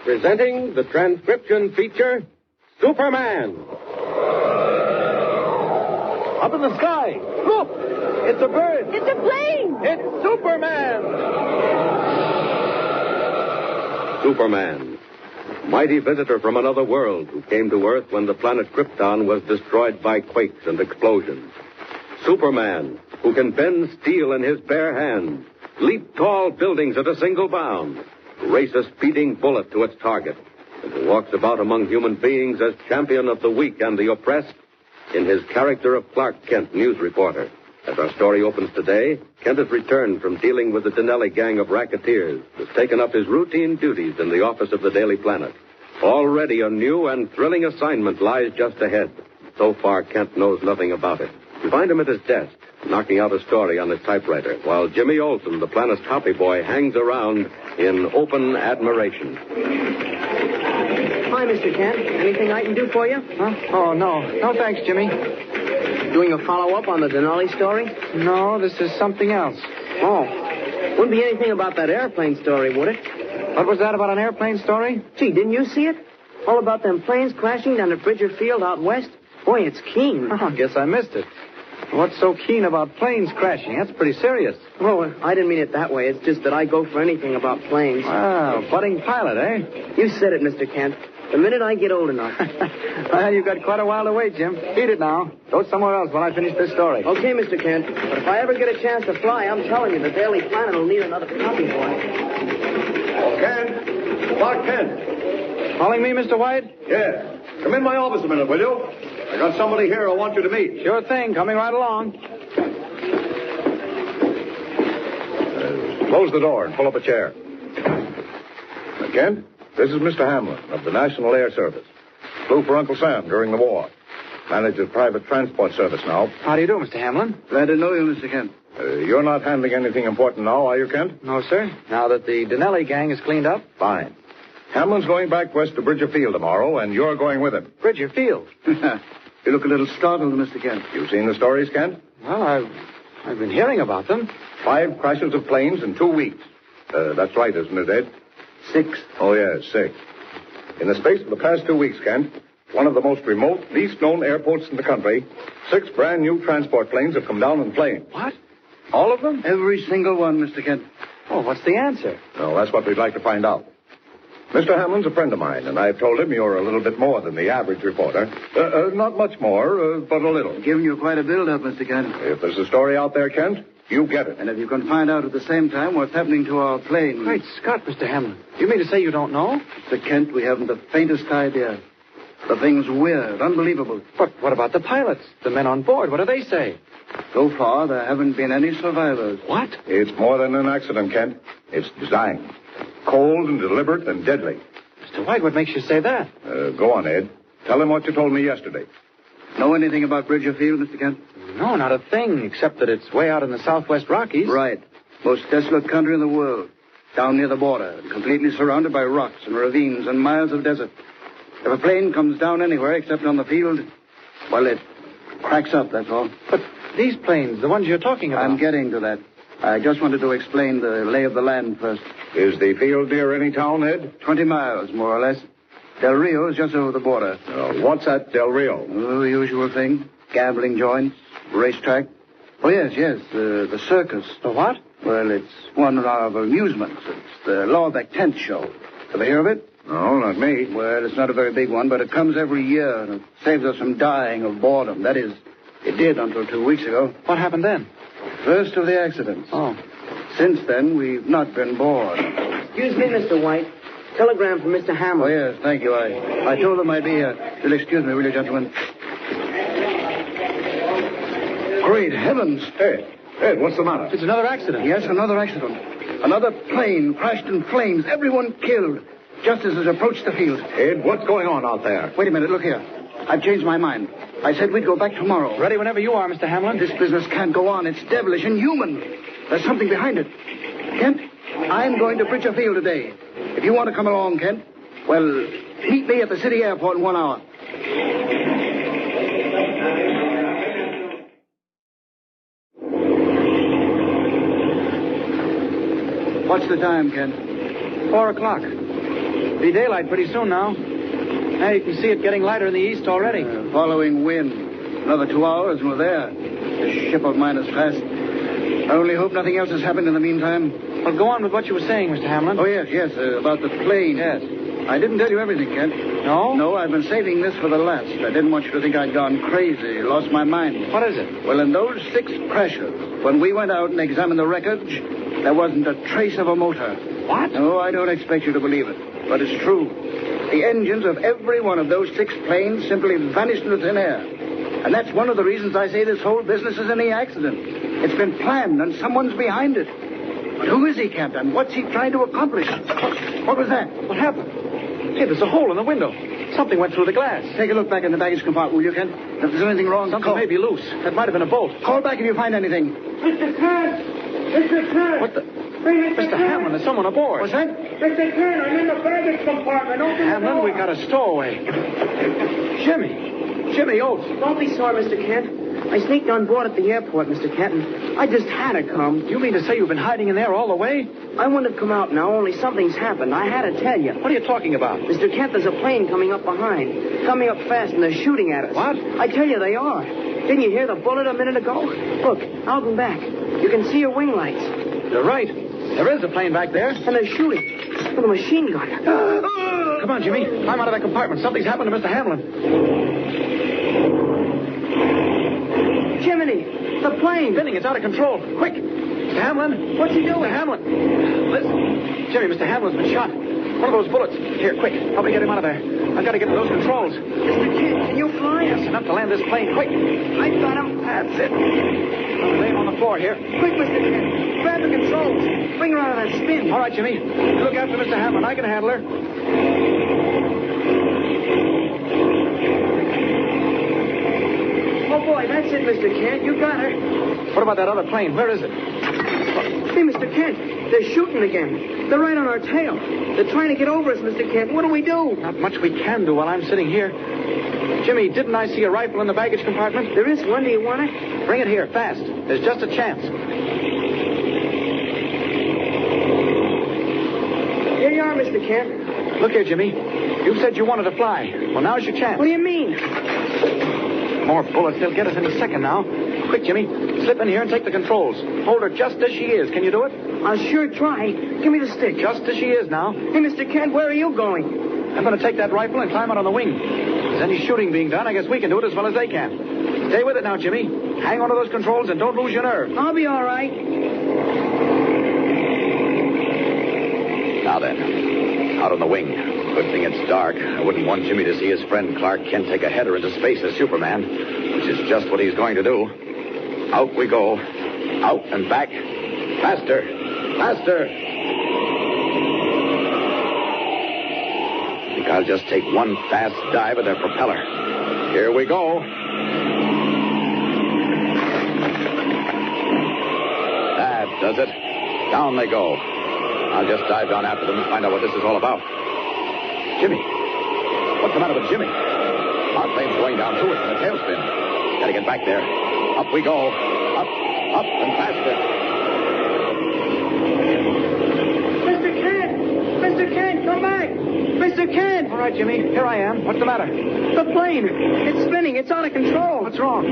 presenting the transcription feature, Superman. Up in the sky. Look! It's a bird. It's a plane. It's Superman. Superman. Mighty visitor from another world who came to Earth when the planet Krypton was destroyed by quakes and explosions. Superman, who can bend steel in his bare hands, leap tall buildings at a single bound, race a speeding bullet to its target, and who walks about among human beings as champion of the weak and the oppressed in his character of Clark Kent, news reporter. As our story opens today, Kent has returned from dealing with the Denelli gang of racketeers, has taken up his routine duties in the office of the Daily Planet. Already a new and thrilling assignment lies just ahead. So far, Kent knows nothing about it. We find him at his desk, knocking out a story on his typewriter, while Jimmy Olsen, the Planet's copy boy, hangs around in open admiration. Hi, Mr. Kent. Anything I can do for you? Huh? Oh, no. No, thanks, Jimmy. Doing a follow-up on the Denelli story? No, this is something else. Oh. Wouldn't be anything about that airplane story, would it? What was that about an airplane story? Gee, didn't you see it? All about them planes crashing down at Bridger Field out west? Boy, it's keen. Oh, guess I missed it. What's so keen about planes crashing? That's pretty serious. Oh, I didn't mean it that way. It's just that I go for anything about planes. Wow, budding pilot, eh? You said it, Mr. Kent. The minute I get old enough. Well, you've got quite a while to wait, Jim. Beat it now. Go somewhere else while I finish this story. Okay, Mr. Kent. But if I ever get a chance to fly, I'm telling you, the Daily Planet will need another copy boy. Oh, Kent. Clark Kent. Calling me, Mr. White? Yeah. Come in my office a minute, will you? I got somebody here I want you to meet. Sure thing. Coming right along. Close the door and pull up a chair. Kent, this is Mr. Hamlin of the National Air Service. Flew for Uncle Sam during the war. Manages private transport service now. How do you do, Mr. Hamlin? Glad to know you, Mr. Kent. You're not handling anything important now, are you, Kent? No, sir. Now that the Denelli gang is cleaned up. Fine. Hamlin's going back west to Bridger Field tomorrow, and you're going with him. Bridger Field? You look a little startled, Mr. Kent. You've seen the stories, Kent? Well, I've been hearing about them. 5 crashes of planes in 2 weeks. That's right, isn't it, Ed? 6. Oh, yes, 6. In the space of the past 2 weeks, Kent, one of the most remote, least known airports in the country, 6 brand new transport planes have come down in flames. What? All of them? Every single one, Mr. Kent. Oh, what's the answer? Well, that's what we'd like to find out. Mr. Hamlin's a friend of mine, and I've told him you're a little bit more than the average reporter. Not much more, but a little. Giving you quite a build-up, Mr. Kent. If there's a story out there, Kent, you get it. And if you can find out at the same time what's happening to our plane... Great Scott, Mr. Hamlin. You mean to say you don't know? Mr. Kent, we haven't the faintest idea. The thing's weird, unbelievable. But what about the pilots, the men on board? What do they say? So far, there haven't been any survivors. What? It's more than an accident, Kent. It's design. Cold and deliberate and deadly. Mr. White, what makes you say that? Go on, Ed. Tell him what you told me yesterday. Know anything about Bridger Field, Mr. Kent? No, not a thing, except that it's way out in the southwest Rockies. Right. Most desolate country in the world. Down near the border, completely surrounded by rocks and ravines and miles of desert. If a plane comes down anywhere except on the field, well, it cracks up, that's all. But these planes, the ones you're talking about... I'm getting to that. I just wanted to explain the lay of the land first. Is the field near any town, Ed? 20 miles, more or less. Del Rio is just over the border. What's at Del Rio? Oh, the usual thing. Gambling joints, racetrack. Oh, yes, the circus. The what? Well, it's one of our amusements. It's the Lawbeck Tent Show. Ever hear of it? No, not me. Well, it's not a very big one, but it comes every year, and it saves us from dying of boredom. That is, it did until 2 weeks ago. What happened then? First of the accidents. Oh. Since then, we've not been bored. Excuse me, Mr. White. Telegram from Mr. Hamlin. Oh, yes, thank you. I told them I'd be here. You'll excuse me, will you, gentlemen? Great heavens. Ed, what's the matter? It's another accident. Yes, another accident. Another plane crashed in flames. Everyone killed. Just as it approached the field. Ed, what's going on out there? Wait a minute, look here. I've changed my mind. I said we'd go back tomorrow. Ready whenever you are, Mr. Hamlin. This business can't go on. It's devilish, inhuman. There's something behind it. Kent, I'm going to Bridger Field today. If you want to come along, Kent, well, meet me at the city airport in 1 hour. What's the time, Kent? 4 o'clock. Be daylight pretty soon now. Now you can see it getting lighter in the east already. Following wind. Another 2 hours and we're there. This ship of mine is fast. I only hope nothing else has happened in the meantime. Well, go on with what you were saying, Mr. Hamlin. Oh, yes, about the plane. Yes. I didn't tell you everything, Kent. No? No, I've been saving this for the last. I didn't want you to think I'd gone crazy, lost my mind. What is it? Well, in those 6 crashes, when we went out and examined the wreckage, there wasn't a trace of a motor. What? No, I don't expect you to believe it, but it's true. The engines of every one of those 6 planes simply vanished into thin air. And that's one of the reasons I say this whole business is any accident. It's been planned, and someone's behind it. But who is he, Captain? What's he trying to accomplish? What was that? What happened? Hey, there's a hole in the window. Something went through the glass. Take a look back in the baggage compartment, will you, Kent? If there's anything wrong, Something may be loose. That might have been a bolt. Call back if you find anything. Mr. Kent! Mr. Kent! What the... Hey, Mr. Hamlin, there's someone aboard. What's that? Mr. Kent, I'm in the baggage compartment. Open the Hamlin, door. we've got a stowaway. Jimmy Oates. Don't be sore, Mr. Kent. I sneaked on board at the airport, Mr. Kent, and I just had to come. You mean to say you've been hiding in there all the way? I wouldn't have come out now, only something's happened. I had to tell you. What are you talking about? Mr. Kent, there's a plane coming up behind. Coming up fast, and they're shooting at us. What? I tell you, they are. Didn't you hear the bullet a minute ago? Look, out and back. You can see your wing lights. You're right. There is a plane back there. And they're shooting with a machine gun. Come on, Jimmy. Climb out of that compartment. Something's happened to Mr. Hamlin. Jiminy, the plane. Spinning. It's out of control. Quick. Mr. Hamlin. What's he doing? Mr. Hamlin. Listen. Jimmy, Mr. Hamlin's been shot. One of those bullets. Here, quick. Help me get him out of there. I've got to get to those controls. Mr. Kent, can you fly? Yes, enough to land this plane. Quick. I got him. That's it. I'll lay him on the floor here. Quick, Mr. Kent. Grab the controls. Bring her out of that spin. All right, Jimmy. You look after Mr. Hamlin. I can handle her. Oh, boy, that's it, Mr. Kent. You got her. What about that other plane? Where is it? Hey, Mr. Kent, they're shooting again. They're right on our tail. They're trying to get over us, Mr. Kent. What do we do? Not much we can do while I'm sitting here. Jimmy, didn't I see a rifle in the baggage compartment? There is one. Do you want it? Bring it here, fast. There's just a chance. Here you are, Mr. Kent. Look here, Jimmy. You said you wanted to fly. Well, now's your chance. What do you mean? More bullets. They'll get us any second now. Quick, Jimmy. Slip in here and take the controls. Hold her just as she is. Can you do it? I'll sure try. Give me the stick. Just as she is now. Hey, Mr. Kent, where are you going? I'm going to take that rifle and climb out on the wing. If there's any shooting being done, I guess we can do it as well as they can. Stay with it now, Jimmy. Hang on to those controls and don't lose your nerve. I'll be all right. Now then, out on the wing. Good thing it's dark. I wouldn't want Jimmy to see his friend Clark Kent take a header into space as Superman, which is just what he's going to do. Out we go. Out and back. Faster. Faster. I think I'll just take one fast dive at their propeller. Here we go. That does it. Down they go. I'll just dive down after them and find out what this is all about. Jimmy. What's the matter with Jimmy? Our plane's going down through it in a tailspin. Gotta get back there. Up we go. Up, and faster. Mr. Kent! Mr. Kent, come back! Mr. Kent! All right, Jimmy. Here I am. What's the matter? The plane. It's spinning. It's out of control. What's wrong?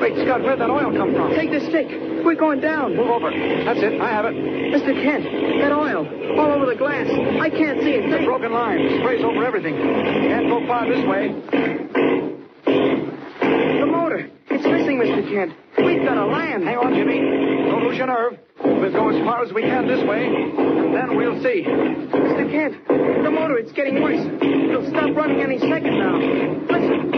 Wait, Scott, where'd that oil come from? Take the stick. We're going down. Move over. That's it. I have it. Mr. Kent, that oil. All over the glass. I can't see it. The broken line. Sprays over everything. Can't go far this way. The motor. It's missing, Mr. Kent. We've got to land. Hang on, Jimmy. Don't lose your nerve. We'll go as far as we can this way, and then we'll see. Mr. Kent, the motor, it's getting worse. It'll stop running any second now. Listen.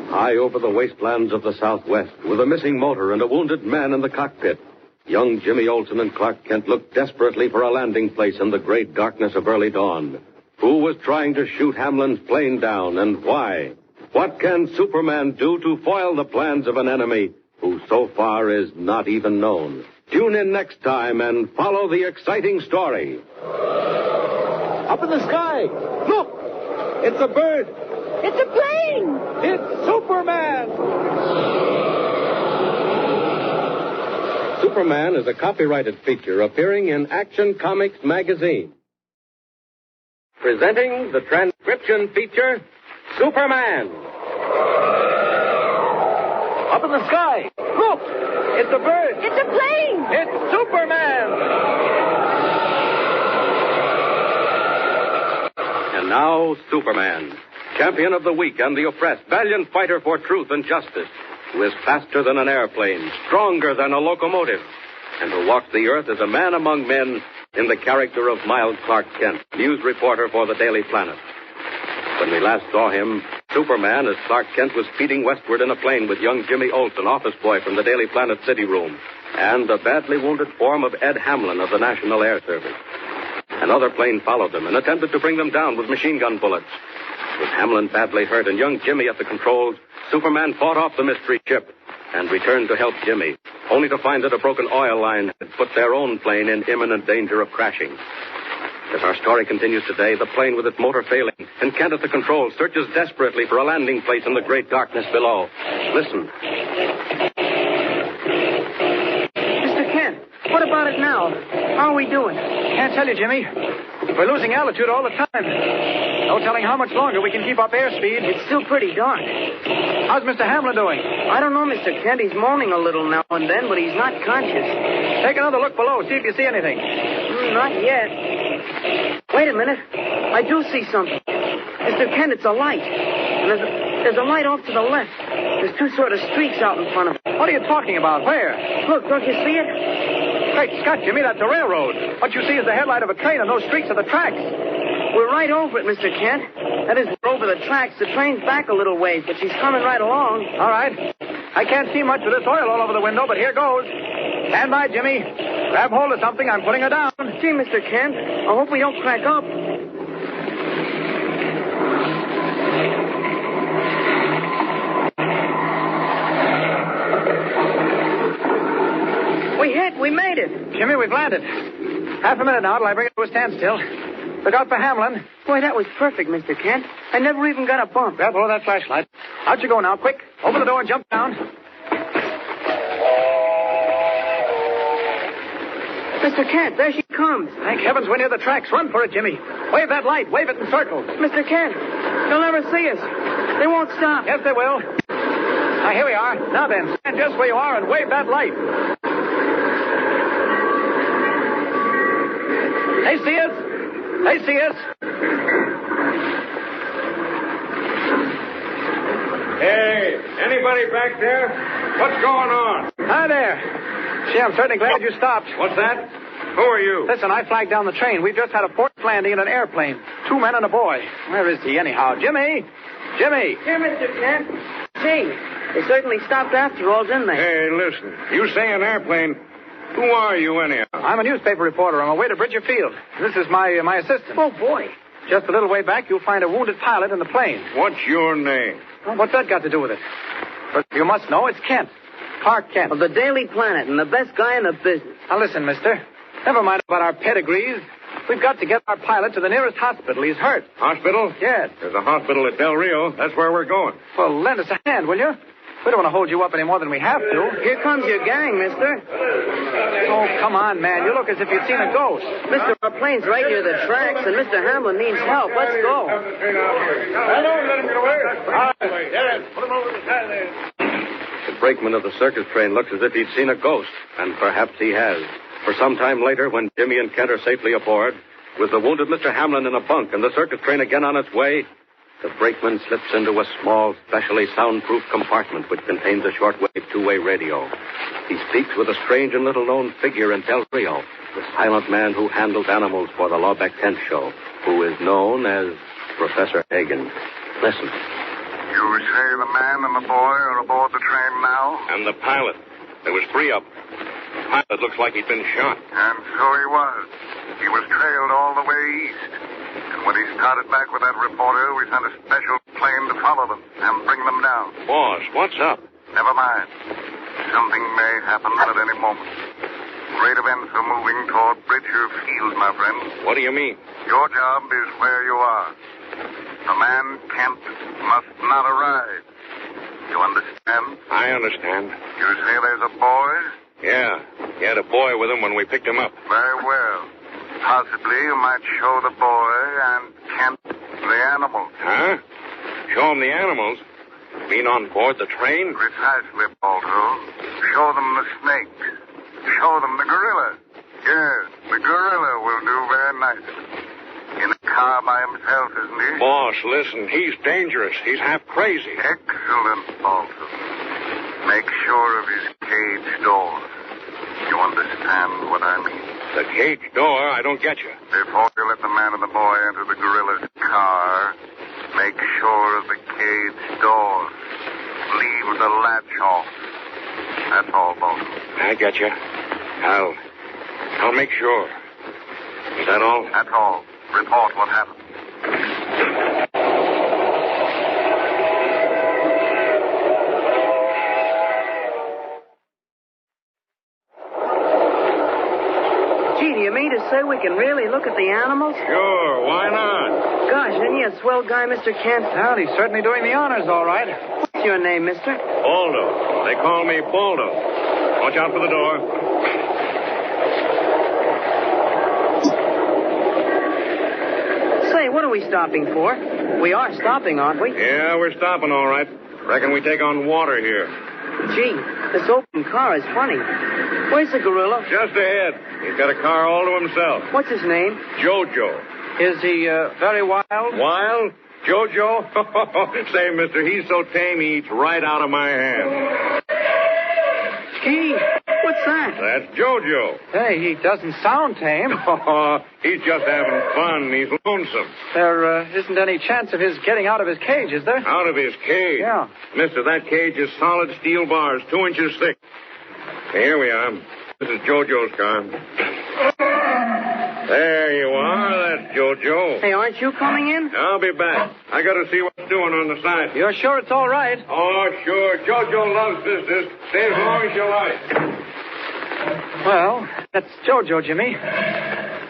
High over the wastelands of the Southwest, with a missing motor and a wounded man in the cockpit, young Jimmy Olsen and Clark Kent looked desperately for a landing place in the great darkness of early dawn. Who was trying to shoot Hamlin's plane down, and why? What can Superman do to foil the plans of an enemy who so far is not even known? Tune in next time and follow the exciting story. Up in the sky. Look! It's a bird. It's a plane! It's Superman! Superman is a copyrighted feature appearing in Action Comics magazine. Presenting the transcription feature, Superman. Up in the sky. Look! It's a bird. It's a plane. It's Superman! And now, Superman, champion of the weak and the oppressed, valiant fighter for truth and justice, who is faster than an airplane, stronger than a locomotive, and who walks the earth as a man among men in the character of mild Clark Kent, news reporter for the Daily Planet. When we last saw him, Superman, as Clark Kent was speeding westward in a plane with young Jimmy Olsen, office boy from the Daily Planet city room, and the badly wounded form of Ed Hamlin of the National Air Service. Another plane followed them and attempted to bring them down with machine gun bullets. With Hamlin badly hurt and young Jimmy at the controls, Superman fought off the mystery ship and returned to help Jimmy, only to find that a broken oil line had put their own plane in imminent danger of crashing. As our story continues today, the plane with its motor failing and Kent at the controls searches desperately for a landing place in the great darkness below. Listen. Mr. Kent, what about it now? How are we doing? Can't tell you, Jimmy. We're losing altitude all the time. No telling how much longer we can keep up airspeed. It's still pretty dark. How's Mr. Hamlin doing? I don't know, Mr. Kent. He's moaning a little now and then, but he's not conscious. Take another look below. See if you see anything. Not yet. Wait a minute. I do see something. Mr. Kent, it's a light. And there's a light off to the left. There's two sort of streaks out in front of it. What are you talking about? Where? Look, don't you see it? Great Scott, Jimmy, that's a railroad. What you see is the headlight of a train, and those streaks are the tracks. We're right over it, Mr. Kent. That is, we're over the tracks. The train's back a little ways, but she's coming right along. All right. I can't see much with this oil all over the window, but here goes. Stand by, Jimmy. Grab hold of something. I'm putting her down. Gee, Mr. Kent, I hope we don't crack up. We hit. We made it. Jimmy, we've landed. Half a minute now till I bring it to a standstill. Look out for Hamlin. Boy, that was perfect, Mr. Kent. I never even got a bump. Grab hold of that flashlight. Out you go now, quick. Open the door and jump down. Mr. Kent, there she comes. Thank heavens we're near the tracks. Run for it, Jimmy. Wave that light. Wave it in circles. Mr. Kent, they'll never see us. They won't stop. Yes, they will. Now, here we are. Now then, stand just where you are and wave that light. They see us. They see us. Hey, anybody back there? What's going on? Hi there. Gee, I'm certainly glad you stopped. What's that? Who are you? Listen, I flagged down the train. We've just had a forced landing in an airplane. 2 men and a boy. Where is he, anyhow? Jimmy! Jimmy! Here, Mr. Kent. Gee, they certainly stopped after all, didn't they? Hey, listen. You say an airplane. Who are you, anyhow? I'm a newspaper reporter on my way to Bridger Field. This is my assistant. Oh, boy. Just a little way back, you'll find a wounded pilot in the plane. What's your name? Well, what's that got to do with it? But you must know it's Kent. Clark Kent. Of the Daily Planet and the best guy in the business. Now, listen, mister. Never mind about our pedigrees. We've got to get our pilot to the nearest hospital. He's hurt. Hospital? Yes. There's a hospital at Del Rio. That's where we're going. Well, lend us a hand, will you? We don't want to hold you up any more than we have to. Here comes your gang, mister. Oh, come on, man. You look as if you'd seen a ghost. Mister, our plane's right near the tracks, and Mr. Hamlin needs help. Let's go. The brakeman of the circus train looks as if he'd seen a ghost, and perhaps he has. For some time later, when Jimmy and Kent are safely aboard, with the wounded Mr. Hamlin in a bunk and the circus train again on its way, the brakeman slips into a small, specially soundproof compartment which contains a shortwave two-way radio. He speaks with a strange and little-known figure in Del Rio, the silent man who handles animals for the Lawbeck Tent Show, who is known as Professor Hagen. Listen. You say the man and the boy are aboard the train now? And the pilot. There was 3 of them. The pilot looks like he'd been shot. And so he was. He was trailed all the way east. And when he started back with that reporter, we sent a special plane to follow them and bring them down. Boss, what's up? Never mind. Something may happen at any moment. Great events are moving toward Bridger Field, my friend. What do you mean? Your job is where you are. The man, Kent, must not arrive. You understand? I understand. You say there's a boy? Yeah. He had a boy with him when we picked him up. Very well. Possibly you might show the boy and Kent the animals. Huh? Show them the animals? You mean on board the train? Precisely, Balto. Show them the snake. Show them the gorilla. Yes, the gorilla will do very nicely. In a car by himself, isn't he? Boss, listen, he's dangerous. He's half crazy. Excellent, Balto. Make sure of his cage door. You understand what I mean? The cage door? I don't get you. Before you let the man and the boy enter the gorilla's car, make sure of the cage door. Leave the latch off. That's all, Balto. I get you. I'll make sure. Is that all? That's all. Report what happened. Gee, do you mean to say we can really look at the animals? Sure, why not? Gosh, isn't he a swell guy, Mr. Kent? Well, he's certainly doing the honors, all right. What's your name, mister? Baldo. They call me Baldo. Watch out for the door. Say, what are we stopping for? We are stopping, aren't we? Yeah, we're stopping all right. Reckon we take on water here. Gee, this open car is funny. Where's the gorilla? Just ahead. He's got a car all to himself. What's his name? Jojo. Is he very wild? Wild? Jojo? Say, mister, he's so tame he eats right out of my hand. Gee, what's that? That's Jojo. Hey, he doesn't sound tame. He's just having fun. He's lonesome. There isn't any chance of his getting out of his cage, is there? Out of his cage? Yeah. Mister, that cage is solid steel bars, 2 inches thick. Here we are. This is Jojo's car. There you are. That's Jojo. Hey, aren't you coming in? I'll be back. I got to see what's doing on the side. You're sure it's all right? Oh, sure. Jojo loves business. Stay as long as you like. Well, that's Jojo, Jimmy.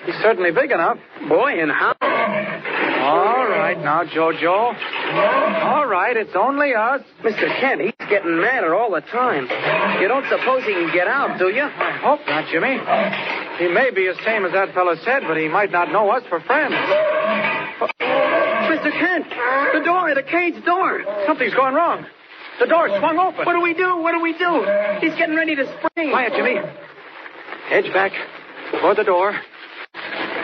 He's certainly big enough. Boy, and how? All right now, Jojo. All right, it's only us. Mr. Kent, he's getting madder all the time. You don't suppose he can get out, do you? I hope not, Jimmy. He may be as tame as that fellow said, but he might not know us for friends. Mr. Kent, the cage door. Something's going wrong. The door swung open. What do we do? What do we do? He's getting ready to spring. Quiet, Jimmy. Edge back toward the door.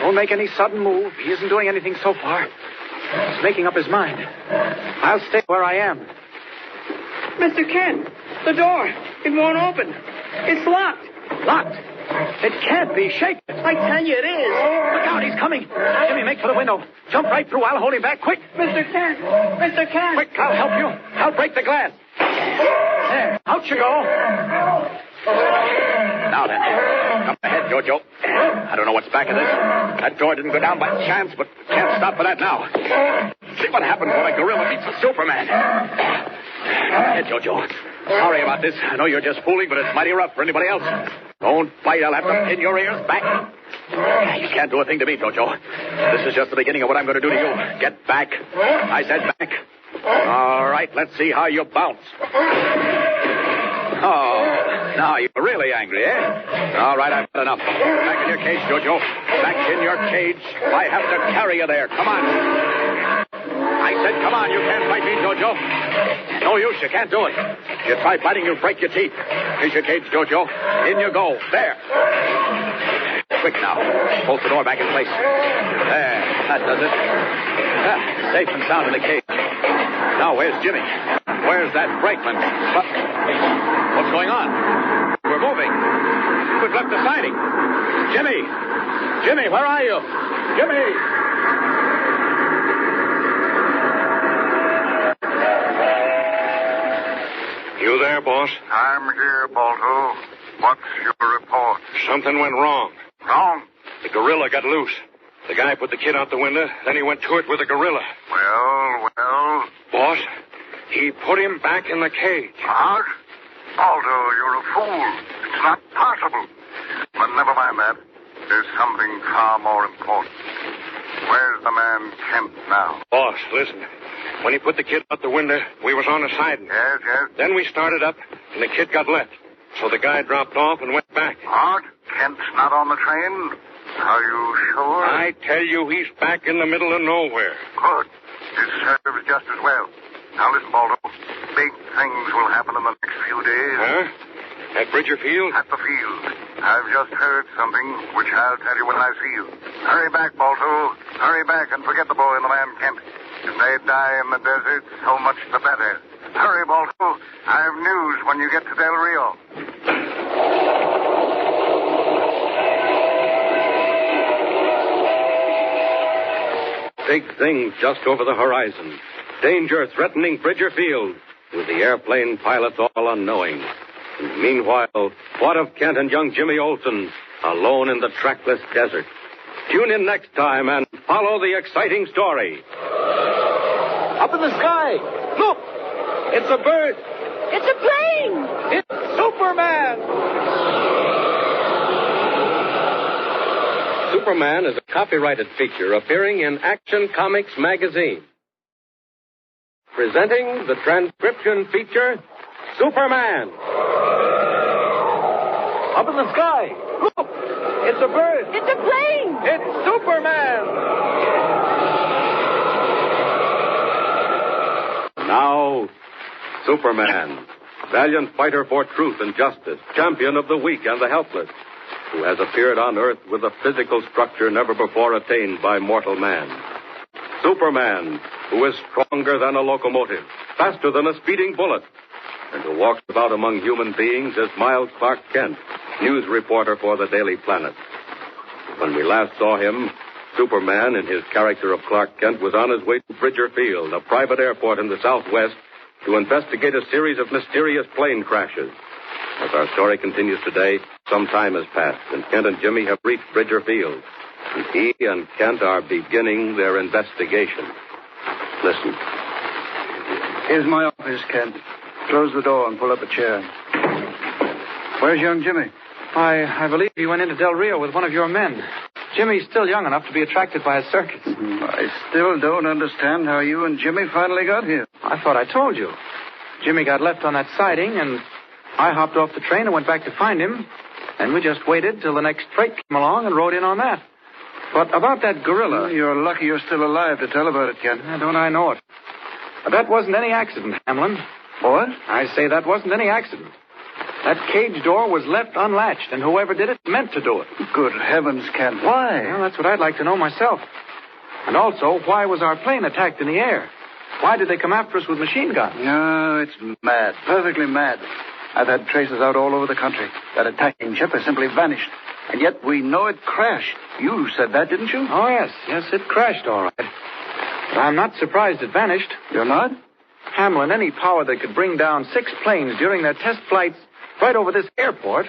Don't make any sudden move. He isn't doing anything so far. He's making up his mind. I'll stay where I am. Mr. Kent, the door. It won't open. It's locked. Locked. It can't be. Shake it. I tell you it is. Look out, he's coming. Jimmy, make for the window. Jump right through. I'll hold him back. Quick. Mr. Kent. Mr. Kent. Quick, I'll help you. I'll break the glass. There. Out you go. Now then, up ahead, Jojo. I don't know what's back of this. That door didn't go down by chance, but can't stop for that now. See what happens when a gorilla meets a Superman. Ahead, Jojo. Sorry about this. I know you're just fooling, but it's mighty rough for anybody else. Don't fight. I'll have to pin your ears back. You can't do a thing to me, Jojo. This is just the beginning of what I'm going to do to you. Get back. I said back. All right, let's see how you bounce. Oh, now you're really angry, eh? All right, I've had enough. Back in your cage, Jojo. Back in your cage. I have to carry you there. Come on. I said, come on. You can't fight me, Jojo. No use. You can't do it. If you try fighting, you'll break your teeth. Here's your cage, Jojo. In you go. There. Quick now. Bolt the door back in place. There. That does it. Safe and sound in the cage. Now, where's Jimmy? Where's that brakeman? What's going on? We're moving. We've left the siding. Jimmy! Jimmy, where are you? Jimmy! You there, boss? I'm here, Balto. What's your report? Something went wrong. Wrong? The gorilla got loose. The guy put the kid out the window, then he went to it with the gorilla. Well? Boss, he put him back in the cage. What? Balto, you're a fool. It's not possible. But never mind that. There's something far more important. Where's the man Kent now? Boss, listen. When he put the kid out the window, we was on the siding. Yes. Then we started up, and the kid got left. So the guy dropped off and went back. What? Kent's not on the train? Are you sure? I tell you, he's back in the middle of nowhere. Good. It serves just as well. Now listen, Baldo. Big things will happen in the next few days. Huh? At Bridger Field? At the field. I've just heard something, which I'll tell you when I see you. Hurry back, Balto. Hurry back and forget the boy and the man Kent. If they die in the desert, so much the better. Hurry, Balto. I have news when you get to Del Rio. Big things just over the horizon. Danger threatening Bridger Field, with the airplane pilots all unknowing. And meanwhile, what of Kent and young Jimmy Olsen, alone in the trackless desert? Tune in next time and follow the exciting story. Up in the sky. Look! It's a bird. It's a plane! It's Superman! Superman is a copyrighted feature appearing in Action Comics magazine. Presenting the transcription feature, Superman. Up in the sky. Look! It's a bird. It's a plane! It's Superman! Now, Superman, valiant fighter for truth and justice, champion of the weak and the helpless, who has appeared on Earth with a physical structure never before attained by mortal man. Superman, who is stronger than a locomotive, faster than a speeding bullet, and who walks about among human beings as Miles Clark Kent, news reporter for the Daily Planet. When we last saw him, Superman, in his character of Clark Kent, was on his way to Bridger Field, a private airport in the Southwest, to investigate a series of mysterious plane crashes. As our story continues today, some time has passed, and Kent and Jimmy have reached Bridger Field. And he and Kent are beginning their investigation. Listen. Here's my office, Kent. Close the door and pull up a chair. Where's young Jimmy? I believe he went into Del Rio with one of your men. Jimmy's still young enough to be attracted by his circus. I still don't understand how you and Jimmy finally got here. I thought I told you. Jimmy got left on that siding, and I hopped off the train and went back to find him. And we just waited till the next freight came along and rode in on that. But about that gorilla... You're lucky you're still alive to tell about it, Kent. Don't I know it? But that wasn't any accident, Hamlin. What? I say that wasn't any accident. That cage door was left unlatched, and whoever did it meant to do it. Good heavens, Kent. Why? Well, that's what I'd like to know myself. And also, why was our plane attacked in the air? Why did they come after us with machine guns? No, it's mad. Perfectly mad. I've had traces out all over the country. That attacking ship has simply vanished. And yet we know it crashed. You said that, didn't you? Oh, yes. Yes, it crashed, all right. But I'm not surprised it vanished. You're not? Hamlin, any power that could bring down 6 planes during their test flights right over this airport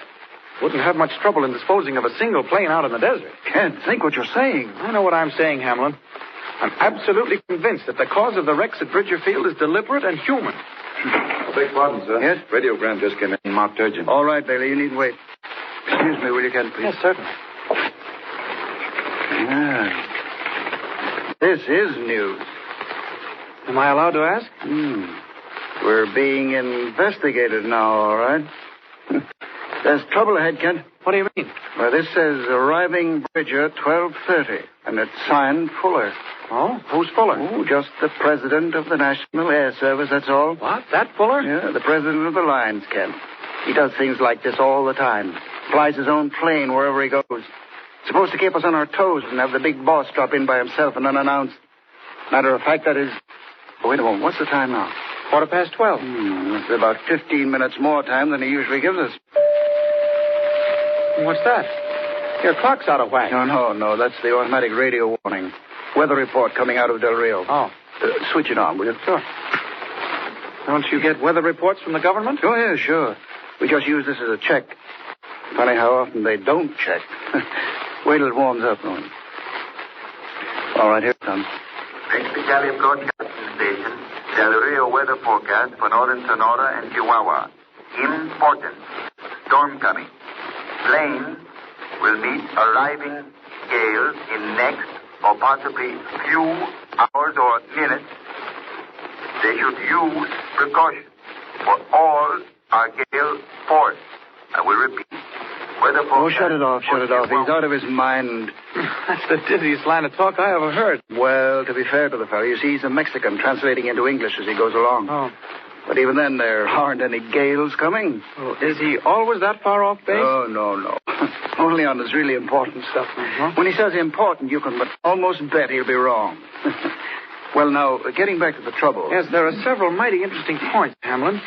wouldn't have much trouble in disposing of a single plane out in the desert. Can't think what you're saying. I know what I'm saying, Hamlin. I'm absolutely convinced that the cause of the wrecks at Bridger Field is deliberate and human. I beg pardon, sir. Yes? Radiogram just came in, marked urgent. All right, Bailey, you needn't wait. Excuse me, will you, Kent, please? Yes, certainly. Yeah. This is news. Am I allowed to ask? We're being investigated now, all right? There's trouble ahead, Kent. What do you mean? Well, this says arriving Bridger 12:30, and it's signed Fuller. Oh? Who's Fuller? Oh, just the president of the National Air Service, that's all. What? That Fuller? Yeah, the president of the lines, Kent. He does things like this all the time. Flies his own plane wherever he goes. Supposed to keep us on our toes and have the big boss drop in by himself and unannounced. Matter of fact, that is... Oh, wait a moment. What's the time now? 12:15. It's about 15 minutes more time than he usually gives us. What's that? Your clock's out of whack. No. That's the automatic radio warning. Weather report coming out of Del Rio. Oh. Switch it on, will you? Sure. Don't you get weather reports from the government? Oh, yeah, sure. We just use this as a check. Funny how often they don't check. Wait till it warms up, Owen. All right, here it comes. Mexicali Broadcasting Station, Del Rio weather forecast for northern Sonora and Chihuahua. Important. Storm coming. Plane will meet arriving gales in next or possibly few hours or minutes. They should use precaution, for all are gale force. I will repeat. weather Oh, forecast. shut it off. He's out of his mind. That's the dizziest line of talk I ever heard. Well, to be fair to the fellow, you see, he's a Mexican translating into English as he goes along. Oh. But even then, there aren't any gales coming. Well, is he always that far off base? Oh, no. Only on this really important stuff. Uh-huh. When he says important, you can almost bet he'll be wrong. Well, now, getting back to the trouble. Yes, there are several mighty interesting points, Hamlin.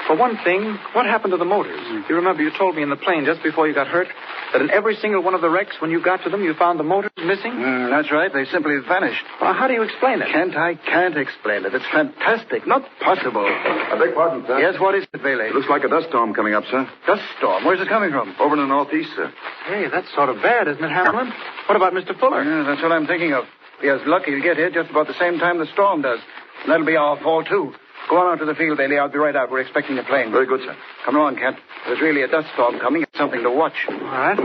For one thing, what happened to the motors? You remember you told me in the plane just before you got hurt that in every single one of the wrecks, when you got to them, you found the motors missing? That's right. They simply vanished. Well, how do you explain it? Kent, I can't explain it. It's fantastic. Not possible. I beg pardon, sir. Yes, what is it, Bailey? It looks like a dust storm coming up, sir. Dust storm? Where's it coming from? Over in the northeast, sir. Hey, that's sort of bad, isn't it, Hamlin? What about Mr. Fuller? Yeah, that's what I'm thinking of. He has lucky to get here just about the same time the storm does. And that'll be our fault, too. Go on out to the field, Bailey. I'll be right out. We're expecting a plane. Very good, sir. Come along, Kent. There's really a dust storm coming. It's something to watch. All right.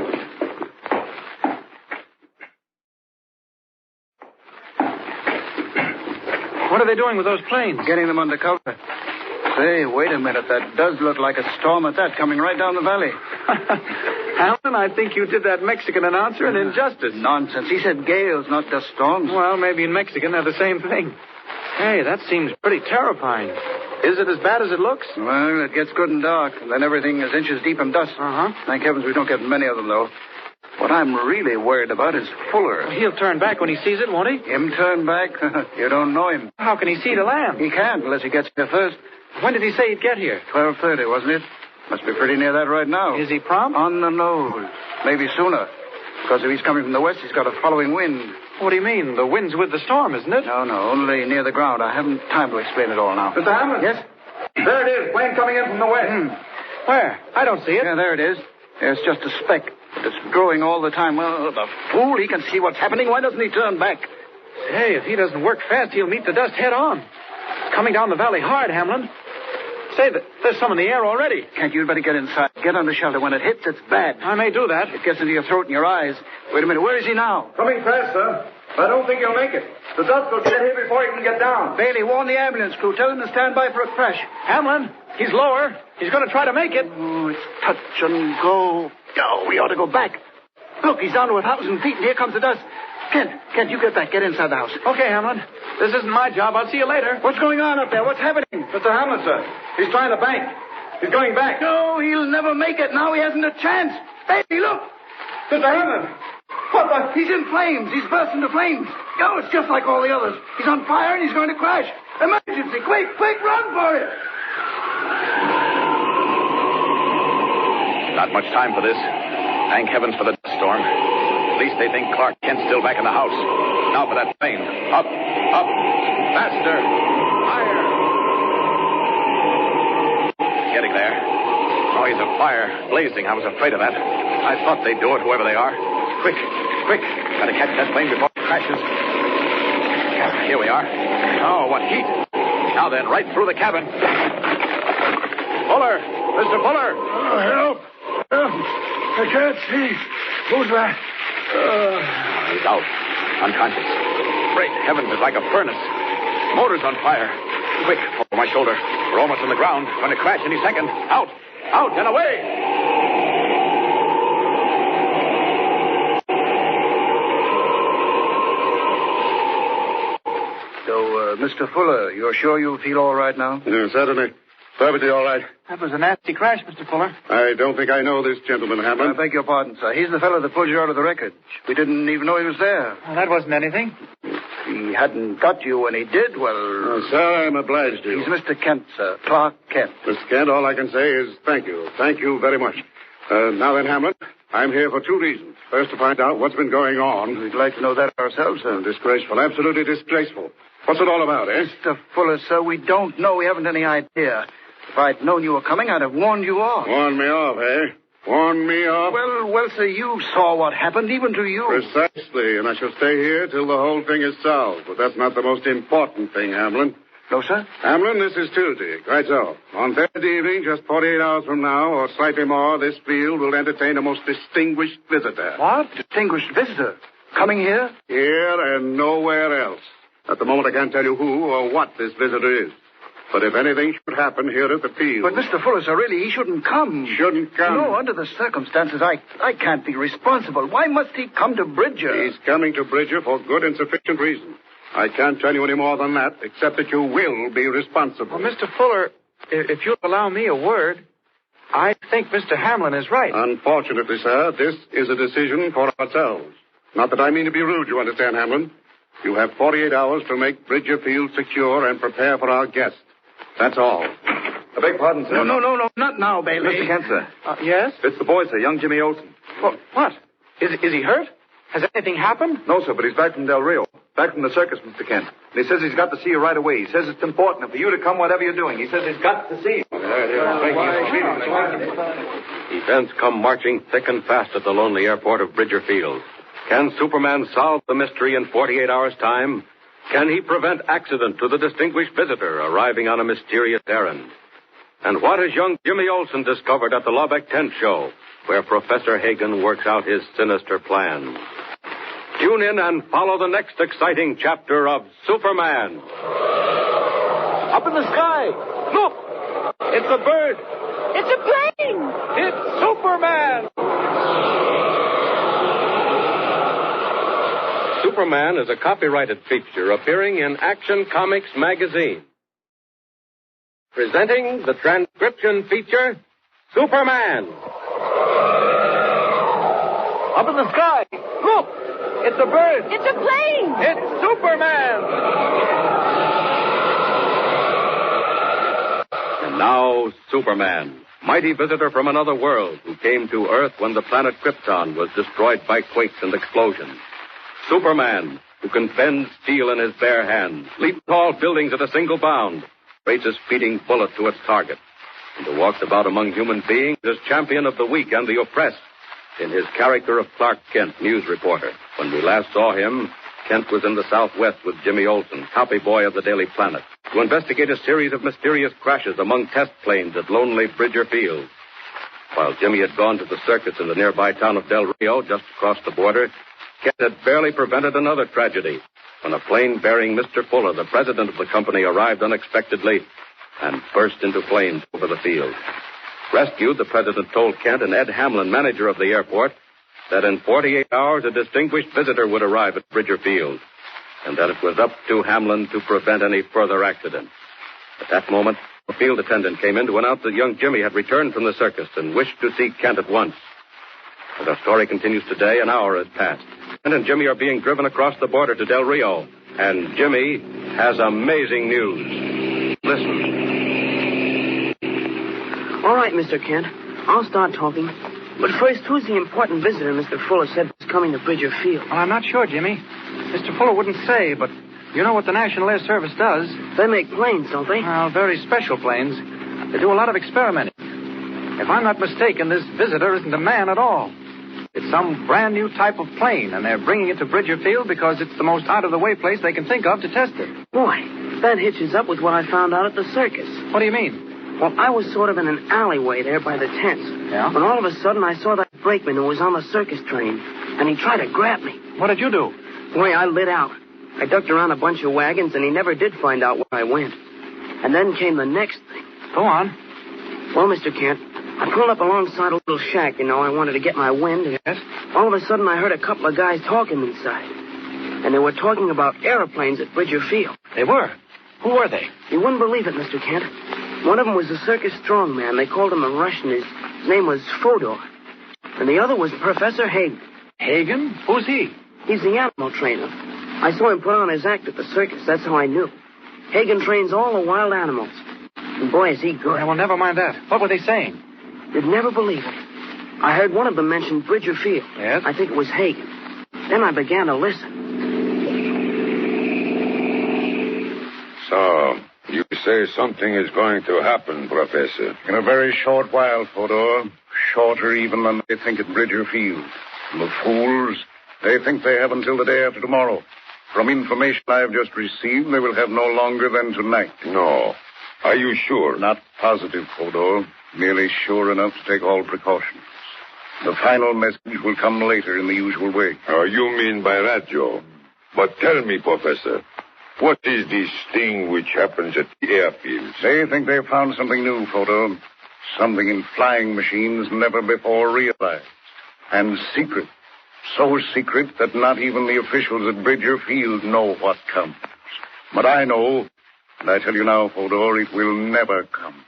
What are they doing with those planes? Getting them under cover. Say, wait a minute. That does look like a storm at that, coming right down the valley. Hamlin, I think you did that Mexican announcer an injustice. Nonsense. He said gales, not dust storms. Well, maybe in Mexican they're the same thing. Hey, that seems pretty terrifying. Is it as bad as it looks? Well, it gets good and dark, and then everything is inches deep in dust. Uh-huh. Thank heavens we don't get many of them, though. What I'm really worried about is Fuller. Well, he'll turn back when he sees it, won't he? Him turn back? You don't know him. How can he see to land? He can't unless he gets here first. When did he say he'd get here? 12:30, wasn't it? Must be pretty near that right now. Is he prompt? On the nose. Maybe sooner. Because if he's coming from the west, he's got a following wind. What do you mean? The wind's with the storm, isn't it? No, only near the ground. I haven't time to explain it all now. Mr. Hamlin? Yes? There it is, plane coming in from the west. Where? I don't see it. Yeah, there it is. It's just a speck. It's growing all the time. Well, the fool, he can see what's happening. Why doesn't he turn back? Hey, if he doesn't work fast, he'll meet the dust head on. It's coming down the valley hard, Hamlin. Say, there's some in the air already. Kent, you'd better get inside. Get under shelter. When it hits, it's bad. I may do that. It gets into your throat and your eyes. Wait a minute. Where is he now? Coming fast, sir. I don't think he'll make it. The dust will get here before he can get down. Bailey, warn the ambulance crew. Tell them to stand by for a crash. Hamlin, he's lower. He's going to try to make it. Oh, it's touch and go. Oh, we ought to go back. Look, he's down to 1,000 feet, and here comes the dust. Kent, you get back. Get inside the house. Okay, Hamlin. This isn't my job. I'll see you later. What's going on up there? What's happening? Mr. Hamlin, sir. He's trying to bank. He's going back. No, he'll never make it. Now he hasn't a chance. Baby, look. Mr. Hamlin. What the? He's in flames. He's burst into flames. No, it's just like all the others. He's on fire and he's going to crash. Emergency. Quick, run for it. Not much time for this. Thank heavens for the dust storm. At least they think Clark Kent's still back in the house. Now for that plane. Up, faster, higher. Getting there. Noise of fire, blazing. I was afraid of that. I thought they'd do it, whoever they are. Quick. Gotta catch that plane before it crashes. Here we are. Oh, what heat. Now then, right through the cabin. Fuller! Mr. Fuller! Help! I can't see. Who's that? He's out. Unconscious. Great heavens, it's like a furnace. Motor's on fire. Quick, over my shoulder. We're almost on the ground. Going to crash any second. Out, and away! So, Mr. Fuller, you're sure you feel all right now? Yeah, certainly. Perfectly all right. That was a nasty crash, Mr. Fuller. I don't think I know this gentleman, Hamlin. I beg your pardon, sir. He's the fellow that pulled you out of the wreckage. We didn't even know he was there. Well, that wasn't anything. He hadn't got you when he did, well... sir, I'm obliged to you. He's Mr. Kent, sir. Clark Kent. Mr. Kent, all I can say is thank you. Thank you very much. Now then, Hamlin, I'm here for two reasons. First, to find out what's been going on. We'd like to know that ourselves, sir. Disgraceful. Absolutely disgraceful. What's it all about, eh? Mr. Fuller, sir, we don't know. We haven't any idea. If I'd known you were coming, I'd have warned you off. Warn me off, eh? Warn me off? Well, sir, you saw what happened, even to you. Precisely, and I shall stay here till the whole thing is solved. But that's not the most important thing, Hamlin. No, sir? Hamlin, this is Tuesday. Quite so. On Thursday evening, just 48 hours from now, or slightly more, this field will entertain a most distinguished visitor. What? Distinguished visitor? Coming here? Here and nowhere else. At the moment, I can't tell you who or what this visitor is. But if anything should happen here at the field... But, Mr. Fuller, sir, really, he shouldn't come. Shouldn't come? No, under the circumstances, I can't be responsible. Why must he come to Bridger? He's coming to Bridger for good and sufficient reason. I can't tell you any more than that, except that you will be responsible. Well, Mr. Fuller, if you'll allow me a word, I think Mr. Hamlin is right. Unfortunately, sir, this is a decision for ourselves. Not that I mean to be rude, you understand, Hamlin. You have 48 hours to make Bridger Field secure and prepare for our guest. That's all. I beg pardon, sir. No, not now, Bailey. Mr. Kent, sir. Yes? It's the boy, sir, young Jimmy Olsen. What? Is he hurt? Has anything happened? No, sir, but he's back from Del Rio. Back from the circus, Mr. Kent. And he says he's got to see you right away. He says it's important for you to come whatever you're doing. He says he's got to see you. Events come marching thick and fast at the lonely airport of Bridger Field. Can Superman solve the mystery in 48 hours' time? Can he prevent accident to the distinguished visitor arriving on a mysterious errand? And what has young Jimmy Olsen discovered at the Lubbock Tent Show, where Professor Hagen works out his sinister plans? Tune in and follow the next exciting chapter of Superman. Up in the sky. Look! It's a bird. It's a plane. It's Superman. Superman is a copyrighted feature appearing in Action Comics magazine. Presenting the transcription feature, Superman. Up in the sky. Look! It's a bird. It's a plane. It's Superman. And now, Superman, mighty visitor from another world who came to Earth when the planet Krypton was destroyed by quakes and explosions. Superman, who can bend steel in his bare hands, leap tall buildings at a single bound, race a speeding bullet to its target, and who walks about among human beings as champion of the weak and the oppressed in his character of Clark Kent, news reporter. When we last saw him, Kent was in the Southwest with Jimmy Olsen, copy boy of the Daily Planet, to investigate a series of mysterious crashes among test planes at lonely Bridger Field. While Jimmy had gone to the circus in the nearby town of Del Rio, just across the border, Kent had barely prevented another tragedy when a plane bearing Mr. Fuller, the president of the company, arrived unexpectedly and burst into flames over the field. Rescued, the president told Kent and Ed Hamlin, manager of the airport, that in 48 hours a distinguished visitor would arrive at Bridger Field, and that it was up to Hamlin to prevent any further accident. At that moment, a field attendant came in to announce that young Jimmy had returned from the circus and wished to see Kent at once. As our story continues today, an hour has passed. Kent and Jimmy are being driven across the border to Del Rio, and Jimmy has amazing news. Listen. All right, Mr. Kent. I'll start talking. But first, who's the important visitor Mr. Fuller said was coming to Bridger Field? Well, I'm not sure, Jimmy. Mr. Fuller wouldn't say, but you know what the National Air Service does? They make planes, don't they? Well, very special planes. They do a lot of experimenting. If I'm not mistaken, this visitor isn't a man at all. It's some brand new type of plane, and they're bringing it to Bridger Field because it's the most out-of-the-way place they can think of to test it. Boy, that hitches up with what I found out at the circus. What do you mean? Well, I was sort of in an alleyway there by the tents. Yeah? When all of a sudden I saw that brakeman who was on the circus train, and he tried to grab me. What did you do? Boy, I lit out. I ducked around a bunch of wagons, and he never did find out where I went. And then came the next thing. Go on. Well, Mr. Kent, I pulled up alongside a little shack, you know. I wanted to get my wind. Yes? All of a sudden, I heard a couple of guys talking inside. And they were talking about airplanes at Bridger Field. They were? Who were they? You wouldn't believe it, Mr. Kent. One of them was a circus strongman. They called him in Russian. His name was Fodor. And the other was Professor Hagen. Hagen? Who's he? He's the animal trainer. I saw him put on his act at the circus. That's how I knew. Hagen trains all the wild animals. And boy, is he good. Yeah, well, never mind that. What were they saying? You'd never believe it. I heard one of them mention Bridger Field. Yes? I think it was Hagen. Then I began to listen. So, you say something is going to happen, Professor. In a very short while, Fodor. Shorter even than they think at Bridger Field. And the fools, they think they have until the day after tomorrow. From information I've just received, they will have no longer than tonight. No. Are you sure? Not positive, Fodor. Merely sure enough to take all precautions. The final message will come later in the usual way. You mean by radio. But tell me, Professor, What is this thing which happens at the airfields? They think they've found something new, Photo. Something in flying machines never before realized. And secret. So secret that not even the officials at Bridger Field know what comes. But I know, and I tell you now, Fodor, it will never come.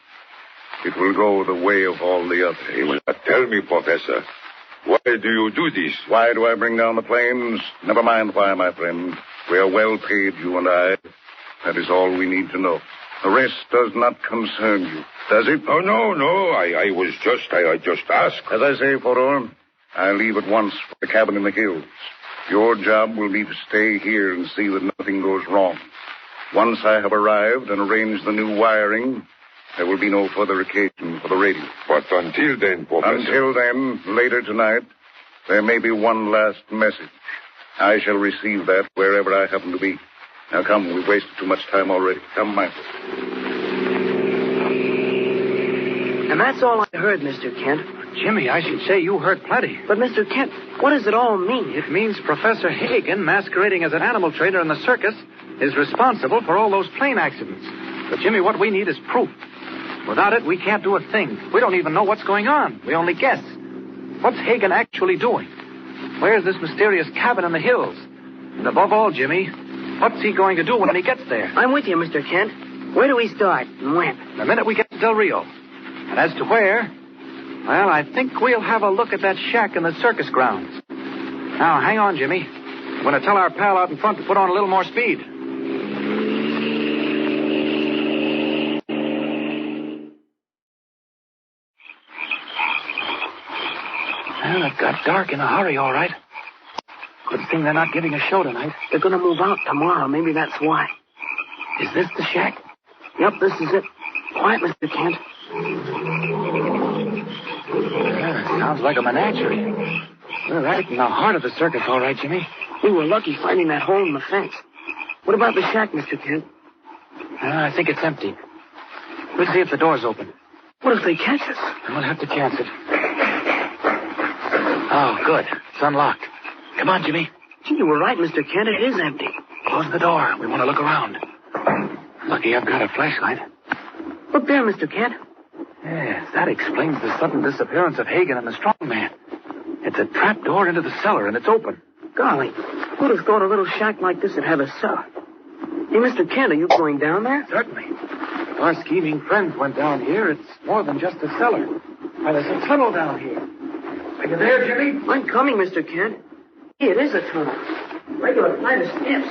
It will go the way of all the others. You will not tell me, Professor. Why do you do this? Why do I bring down the planes? Never mind why, my friend. We are well paid, you and I. That is all we need to know. The rest does not concern you, does it? Oh, no. I just asked. As I say, Fodor, I leave at once for the cabin in the hills. Your job will be to stay here and see that nothing goes wrong. Once I have arrived and arranged the new wiring, there will be no further occasion for the radio. But until then, Professor... Until then, later tonight, there may be one last message. I shall receive that wherever I happen to be. Now come, we've wasted too much time already. Come, Michael. And that's all I heard, Mr. Kent. Jimmy, I should say you heard plenty. But, Mr. Kent, what does it all mean? It means Professor Hagen, masquerading as an animal trainer in the circus, is responsible for all those plane accidents. But, Jimmy, what we need is proof. Without it, we can't do a thing. We don't even know what's going on. We only guess. What's Hagen actually doing? Where's this mysterious cabin in the hills? And above all, Jimmy, what's he going to do when he gets there? I'm with you, Mr. Kent. Where do we start and when? The minute we get to Del Rio. And as to where, well, I think we'll have a look at that shack in the circus grounds. Now, hang on, Jimmy. I'm going to tell our pal out in front to put on a little more speed. Well, it got dark in a hurry, all right. Good thing they're not giving a show tonight. They're going to move out tomorrow. Maybe that's why. Is this the shack? Yep, this is it. Quiet, Mr. Kent. Yeah, it sounds like a menagerie. We're right in the heart of the circus, all right, Jimmy. We were lucky finding that hole in the fence. What about the shack, Mr. Kent? I think it's empty. We'll see if the door's open. What if they catch us? We'll have to chance it. Oh, good. It's unlocked. Come on, Jimmy. Gee, you were right, Mr. Kent. It is empty. Close the door. We want to look around. Lucky I've got a flashlight. Look there, Mr. Kent. Yes, that explains the sudden disappearance of Hagen and the strong man. It's a trap door into the cellar, and it's open. Golly, who'd have thought a little shack like this would have a cellar? Hey, Mr. Kent, are you going down there? Certainly. If our scheming friends went down here, it's more than just a cellar. Why, there's a tunnel down here. Are you there, Jimmy? I'm coming, Mr. Kent. Hey, it is a tunnel. Regular flight of steps.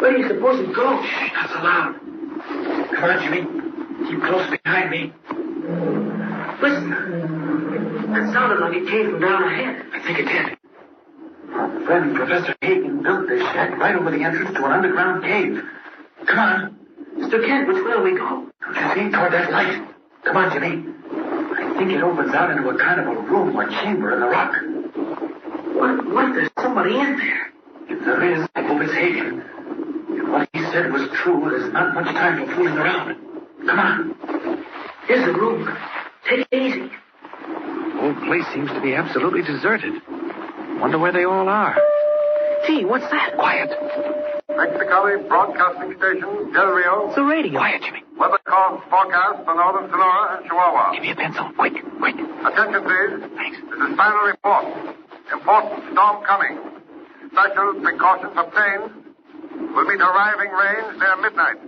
Where do you suppose it goes? Shh, not so loud. Come on, Jimmy. Keep close behind me. Listen. That sounded like it came from down ahead. I think it did. Our friend Professor Hagen built this shack right over the entrance to an underground cave. Come on. Mr. Kent, which way do we go? Don't you see? Toward that light. Come on, Jimmy. I think it opens out into a kind of a room or chamber in the rock. What if there's somebody in there? If there is, I hope it's Hagen. If what he said was true, there's not much time for fooling around. Come on. Here's the room. Take it easy. The whole place seems to be absolutely deserted. Wonder where they all are. Gee, what's that? Quiet. Mexicali Broadcasting Station, Del Rio. It's the radio. Quiet, Jimmy. Weather course forecast for northern Sonora and Chihuahua. Give me a pencil. Quick. Attention, please. Thanks. This is final report. Important storm coming. Special precautions obtained. Will meet arriving range near midnight.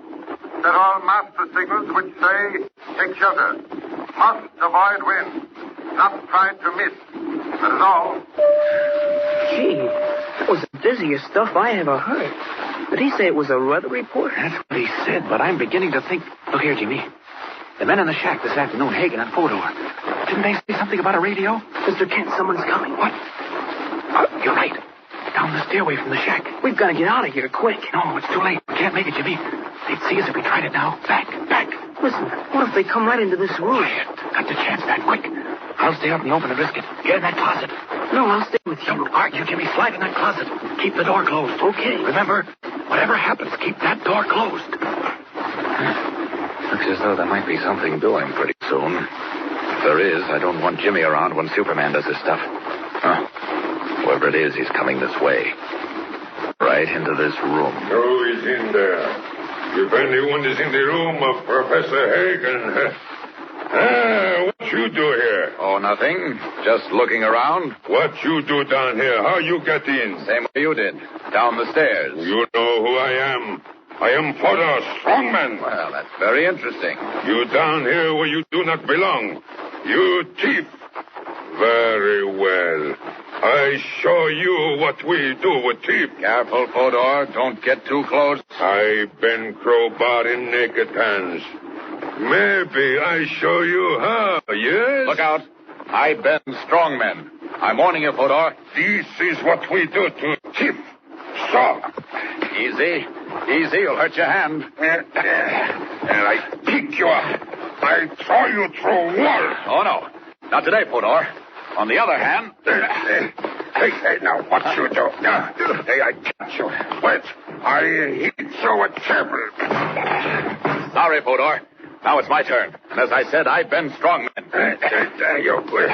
Set all master signals which say, take shelter. Must avoid wind. Not try to miss. That is all. Gee, that was the dizziest stuff I ever heard. Did he say it was a weather report? That's what he said, but I'm beginning to think... Look here, Jimmy. The men in the shack this afternoon, Hagen and Fodor. Didn't they say something about a radio? Mr. Kent, someone's coming. What? You're right. Down the stairway from the shack. We've got to get out of here quick. No, it's too late. We can't make it, Jimmy. They'd see us if we tried it now. Back. Listen, what if they come right into this room? Quiet. Got to chance that quick. I'll stay out in the open and risk it. Get in that closet. No, I'll stay with you. Don't argue, Jimmy. Slide in that closet. Keep the door closed. Okay. Remember, whatever happens, keep that door closed. Looks as though there might be something doing pretty soon. If there is, I don't want Jimmy around when Superman does his stuff. Whoever it is, he's coming this way. right into this room. Who is in there? If anyone is in the room of Professor Hagen. What you do here? Oh, nothing. Just looking around. What you do down here? How you get in? Same way you did. Down the stairs. You know who I am. I am Fodor, strongman. Well, that's very interesting. You down here where you do not belong. You thief. Very well. I show you what we do with thief. Careful, Fodor. Don't get too close. I been crowbar in naked hands. Maybe I show you how, yes? Look out. I bend strongmen. I'm warning you, Fodor. This is what we do to thief. So. Easy. Easy. You'll hurt your hand. And I pick you up. I throw you through wall. Oh, no. Not today, Fodor. On the other hand... Hey, now, what you do? Hey, I catch you. Wait. I hit you with table. Sorry, Fodor. Now it's my turn. And as I said, I bend strongmen. You quit.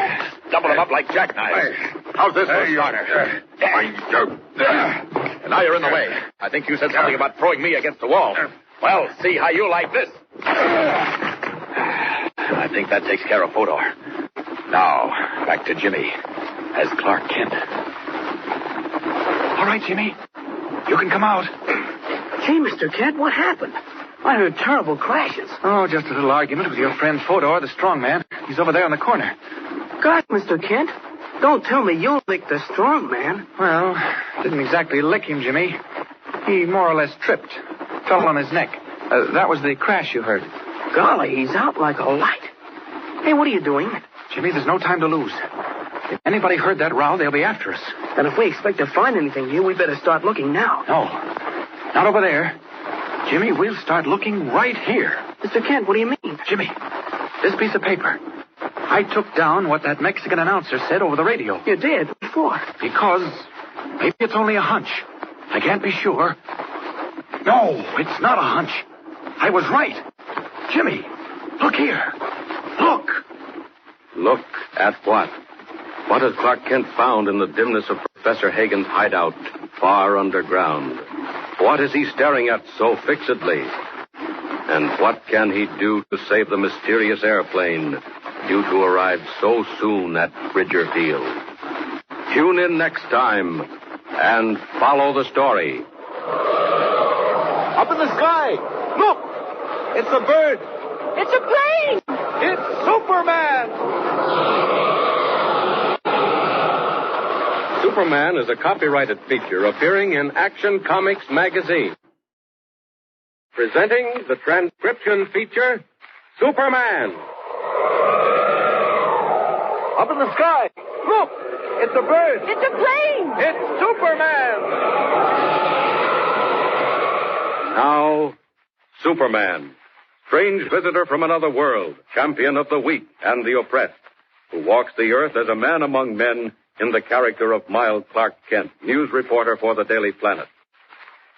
Double them up like jackknives. How's this for a starter? And now you're in the way. I think you said something about throwing me against the wall. Well, see how you like this. I think that takes care of Fodor. Now, back to Jimmy as Clark Kent. All right, Jimmy. You can come out. Gee, Mr. Kent, what happened? I heard terrible crashes. Oh, just a little argument with your friend Fodor, the strong man. He's over there in the corner. God, Mr. Kent, don't tell me you licked the strong man. Well, didn't exactly lick him, Jimmy. He more or less tripped. Fell on his neck. That was the crash you heard. Golly, he's out like a light. Hey, what are you doing? Jimmy, there's no time to lose. If anybody heard that row, they'll be after us. And if we expect to find anything here, we better start looking now. No, not over there. Jimmy, we'll start looking right here. Mr. Kent, what do you mean? Jimmy, this piece of paper. I took down what that Mexican announcer said over the radio. You did? Before? Because maybe it's only a hunch. I can't be sure. No, it's not a hunch. I was right. Jimmy, look here. Look. Look at what? What has Clark Kent found in the dimness of Professor Hagen's hideout far underground? What is he staring at so fixedly? And what can he do to save the mysterious airplane due to arrive so soon at Bridger Field? Tune in next time and follow the story. Up in the sky. Look. It's a bird. It's a plane. It's Superman. Superman is a copyrighted feature appearing in Action Comics magazine. Presenting the transcription feature, Superman. Up in the sky. Look. It's a bird. It's a plane. It's Superman. Now, Superman, strange visitor from another world, champion of the weak and the oppressed, who walks the earth as a man among men in the character of mild Clark Kent, news reporter for the Daily Planet.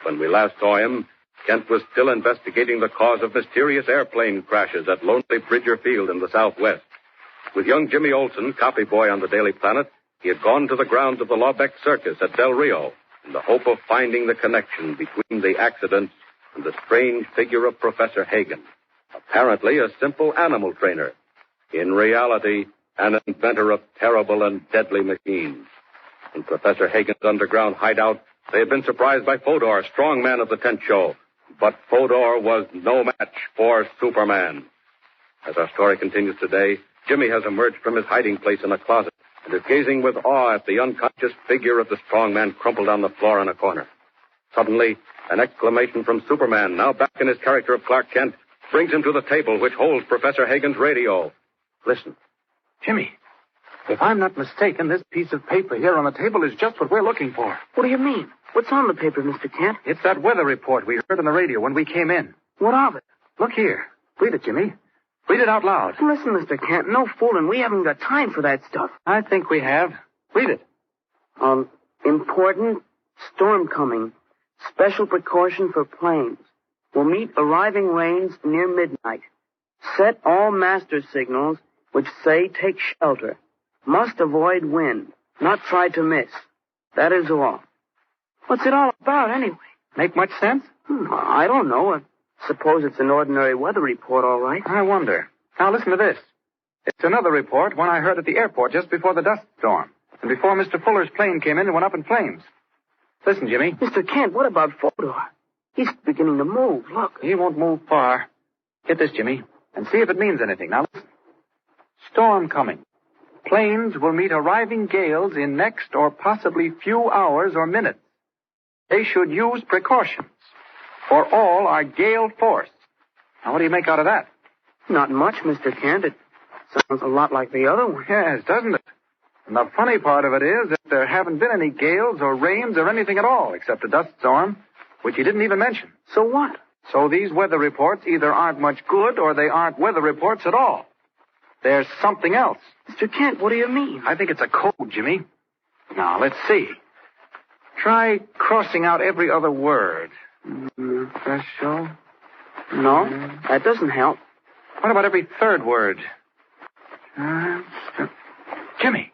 When we last saw him, Kent was still investigating the cause of mysterious airplane crashes at lonely Bridger Field in the Southwest. With young Jimmy Olsen, copy boy on the Daily Planet, he had gone to the grounds of the Lawbeck Circus at Del Rio in the hope of finding the connection between the accidents and the strange figure of Professor Hagen, apparently a simple animal trainer. In reality, an inventor of terrible and deadly machines. In Professor Hagen's underground hideout, they had been surprised by Fodor, strongman of the tent show. But Fodor was no match for Superman. As our story continues today, Jimmy has emerged from his hiding place in a closet and is gazing with awe at the unconscious figure of the strongman crumpled on the floor in a corner. Suddenly, an exclamation from Superman, now back in his character of Clark Kent, brings him to the table which holds Professor Hagen's radio. Listen. Jimmy, if I'm not mistaken, this piece of paper here on the table is just what we're looking for. What do you mean? What's on the paper, Mr. Kent? It's that weather report we heard on the radio when we came in. What of it? Look here. Read it, Jimmy. Read it out loud. Listen, Mr. Kent, no fooling. We haven't got time for that stuff. I think we have. Read it. Important storm coming. Special precaution for planes. Will meet arriving rains near midnight. Set all master signals which say take shelter. Must avoid wind. Not try to miss. That is all. What's it all about, anyway? Make much sense? I don't know. I suppose it's an ordinary weather report, all right. I wonder. Now, listen to this. It's another report, one I heard at the airport just before the dust storm, and before Mr. Fuller's plane came in and went up in flames. Listen, Jimmy. Mr. Kent, what about Fodor? He's beginning to move. Look. He won't move far. Get this, Jimmy, and see if it means anything. Now, listen. Storm coming. Planes will meet arriving gales in next or possibly few hours or minutes. They should use precautions, for all are gale force. Now, what do you make out of that? Not much, Mr. Kent. It sounds a lot like the other one. Yes, doesn't it? And the funny part of it is that there haven't been any gales or rains or anything at all, except a dust storm, which he didn't even mention. So what? So these weather reports either aren't much good or they aren't weather reports at all. There's something else. Mr. Kent, what do you mean? I think it's a code, Jimmy. Now, let's see. Try crossing out every other word. Special. No, that doesn't help. What about every third word? Jimmy,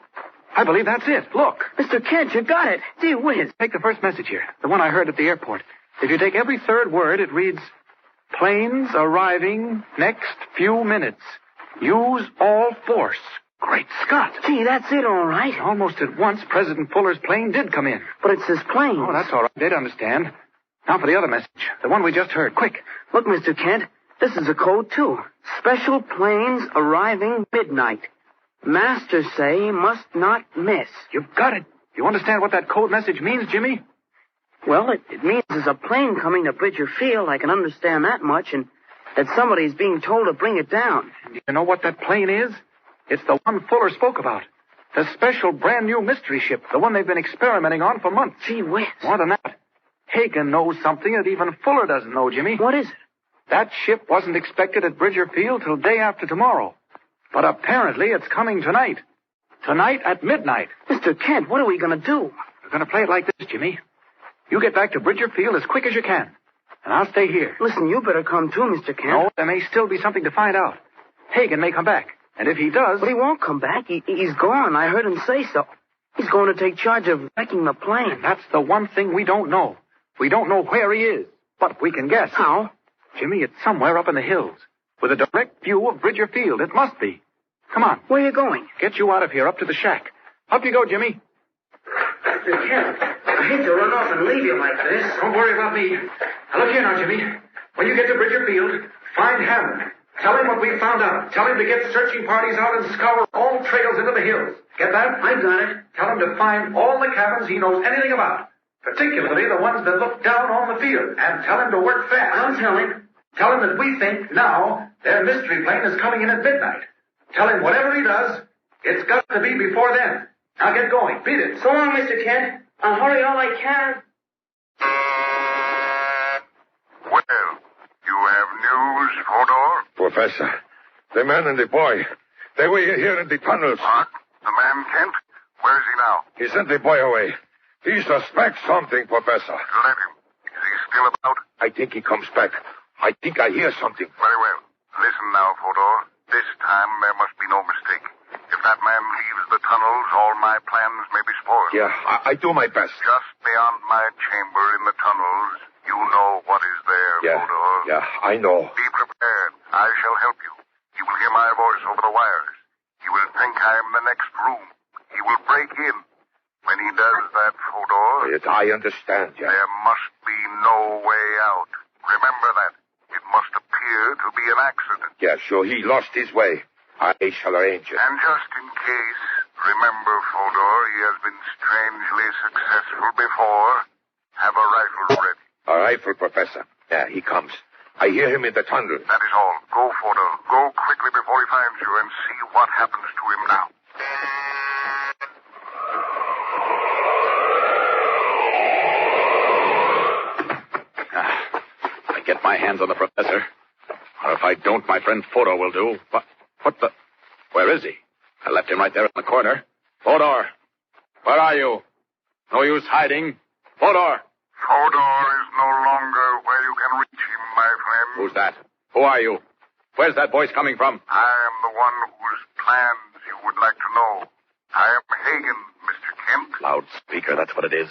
I believe that's it. Look. Mr. Kent, you got it. Gee whiz. Take the first message here, the one I heard at the airport. If you take every third word, it reads, planes arriving next few minutes. Use all force. Great Scott. Gee, that's it, all right. Almost at once, President Fuller's plane did come in. But it's his plane. Oh, that's all right. They'd understand. Now for the other message, the one we just heard. Quick. Look, Mr. Kent, this is a code, too. Special planes arriving midnight. Masters say must not miss. You've got it. You understand what that code message means, Jimmy? Well, it means there's a plane coming to Bridger Field. I can understand that much, and that somebody's being told to bring it down. Do you know what that plane is? It's the one Fuller spoke about. The special brand-new mystery ship, the one they've been experimenting on for months. Gee whiz. More than that, Hagen knows something that even Fuller doesn't know, Jimmy. What is it? That ship wasn't expected at Bridger Field till day after tomorrow. But apparently it's coming tonight. Tonight at midnight. Mr. Kent, what are we going to do? We're going to play it like this, Jimmy. You get back to Bridger Field as quick as you can. And I'll stay here. Listen, you better come too, Mr. Kent. No, there may still be something to find out. Hagen may come back. And if he does... But he won't come back. He's gone. I heard him say so. He's going to take charge of wrecking the plane. That's the one thing we don't know. We don't know where he is. But we can guess. How? Jimmy, it's somewhere up in the hills. With a direct view of Bridger Field. It must be. Come on. Where are you going? Get you out of here, up to the shack. Up you go, Jimmy. Mr. Kent, I hate to run off and leave you like this. Don't worry about me. Now, look here now, Jimmy. When you get to Bridger Field, find Hammond. Tell him what we found out. Tell him to get searching parties out and scour all trails into the hills. Get that? I got it. Tell him to find all the cabins he knows anything about, particularly the ones that look down on the field. And tell him to work fast. I'll tell him. Tell him that we think now their mystery plane is coming in at midnight. Tell him whatever he does, it's got to be before then. Now get going. Beat it. So long, Mr. Kent. I'll hurry all I can. Well, you have news, Fodor? Professor, the man and the boy, they were here in the tunnels. What? The man Kent? Where is he now? He sent the boy away. He suspects something, Professor. Let him. Is he still about? I think he comes back. I think I hear something. Very well. Listen now, Fodor. This time there must be no mistake. If that man leaves the tunnels, all my plans may be spoiled. Yeah, I do my best. Just beyond my chamber in the tunnels, you know what is there, Fodor. Yeah, I know. Be prepared. I shall help you. You will hear my voice over the wires. He will think I am in the next room. He will break in. When he does that, Fodor... Yes, I understand, yeah. There must be no way out. Remember that. It must appear to be an accident. Yeah, sure, he lost his way. I shall arrange it. And just in case, remember, Fodor, he has been strangely successful before. Have a rifle ready. A rifle, Professor. Yeah, he comes. I hear him in the tunnel. That is all. Go, Fodor. Go quickly before he finds you and see what happens to him now. I get my hands on the professor. Or if I don't, my friend Fodor will do. What the... Where is he? I left him right there in the corner. Fodor! Where are you? No use hiding. Fodor! Fodor is no longer where you can reach him, my friend. Who's that? Who are you? Where's that voice coming from? I am the one whose plans you would like to know. I am Hagen, Mr. Kent. Loudspeaker, that's what it is.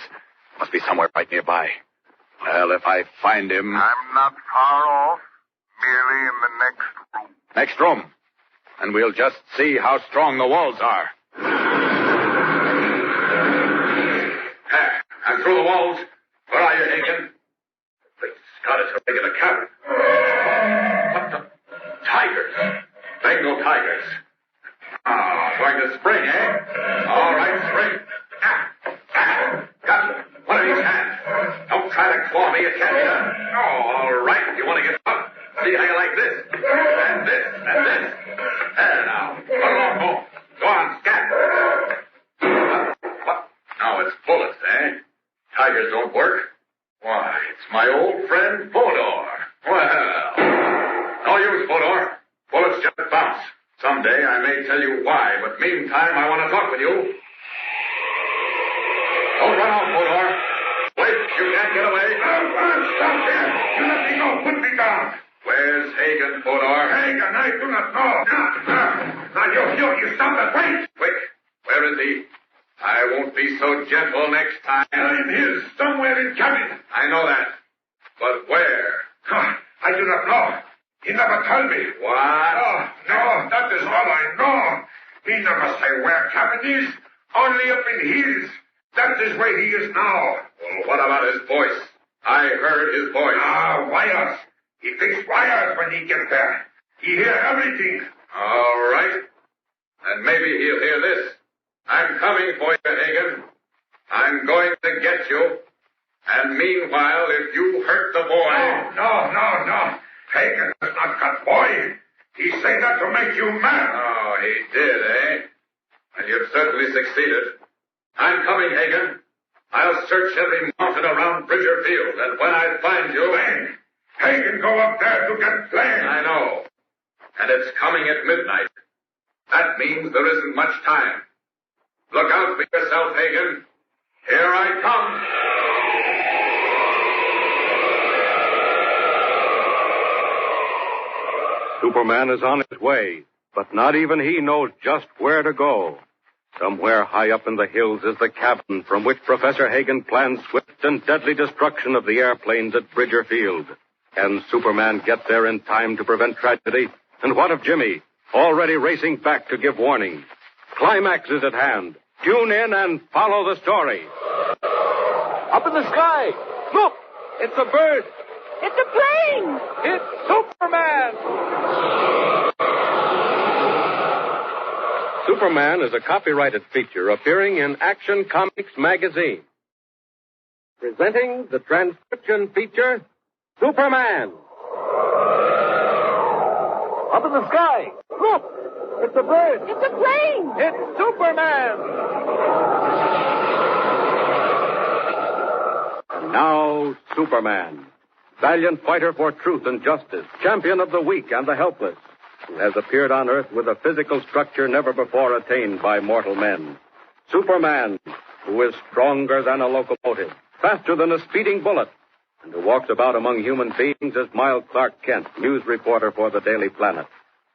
Must be somewhere right nearby. Well, if I find him... I'm not far off. Merely in the next room. Next room. And we'll just see how strong the walls are. I'm through the walls. Where are you, Hagen? The Scott is a regular cabin. What the? Tigers. Bengal tigers. Going to spring, eh? All right, spring. Got one of these hands. Don't try to claw me. It can't be done. Oh, all right. If you want to get up, see how you like this. And this. And this. There now. Put along home. Go on, scat. What? Now it's bullets, eh? Tigers don't work. Why, it's my old friend Fodor. Well, no use, Fodor. Bullets just bounce. Someday I may tell you why, but meantime I want to talk with you. Don't run off, Fodor. Wait, you can't get away. Stop there. You let me go. Put me down. Where's Hagen, Fodor? Hagen, I do not know. Now, you stop it. Wait. Quick, where is he? I won't be so gentle next time. I'm here, somewhere in cabin. I know that. But where? I do not know. He never told me. What? No, that is all I know. He never say where cabin is. Only up in hills. That is where he is now. Well, what about his voice? I heard his voice. Wires. He fix wires when he gets there. He hear everything. All right. And maybe he'll hear this. I'm coming for you, Hagen. I'm going to get you. And meanwhile, if you hurt the boy... No. Hagen has not got boy. He say that to make you mad. Oh, he did, eh? And you've certainly succeeded. I'm coming, Hagen. I'll search every mountain around Bridger Field, and when I find you... Blaine! Hagen go up there to get Blaine. I know. And it's coming at midnight. That means there isn't much time. Look out for yourself, Hagen. Here I come. Superman is on his way, but not even he knows just where to go. Somewhere high up in the hills is the cabin from which Professor Hagen plans swift and deadly destruction of the airplanes at Bridger Field. Can Superman get there in time to prevent tragedy? And what of Jimmy, already racing back to give warning? Climax is at hand. Tune in and follow the story. Up in the sky. Look, it's a bird. It's a plane. It's Superman. Superman is a copyrighted feature appearing in Action Comics magazine. Presenting the transcription feature, Superman. Up in the sky. Look, it's a bird. It's a plane. It's Superman. And now, Superman. Valiant fighter for truth and justice, champion of the weak and the helpless, who has appeared on Earth with a physical structure never before attained by mortal men. Superman, who is stronger than a locomotive, faster than a speeding bullet, and who walks about among human beings as mild Clark Kent, news reporter for the Daily Planet.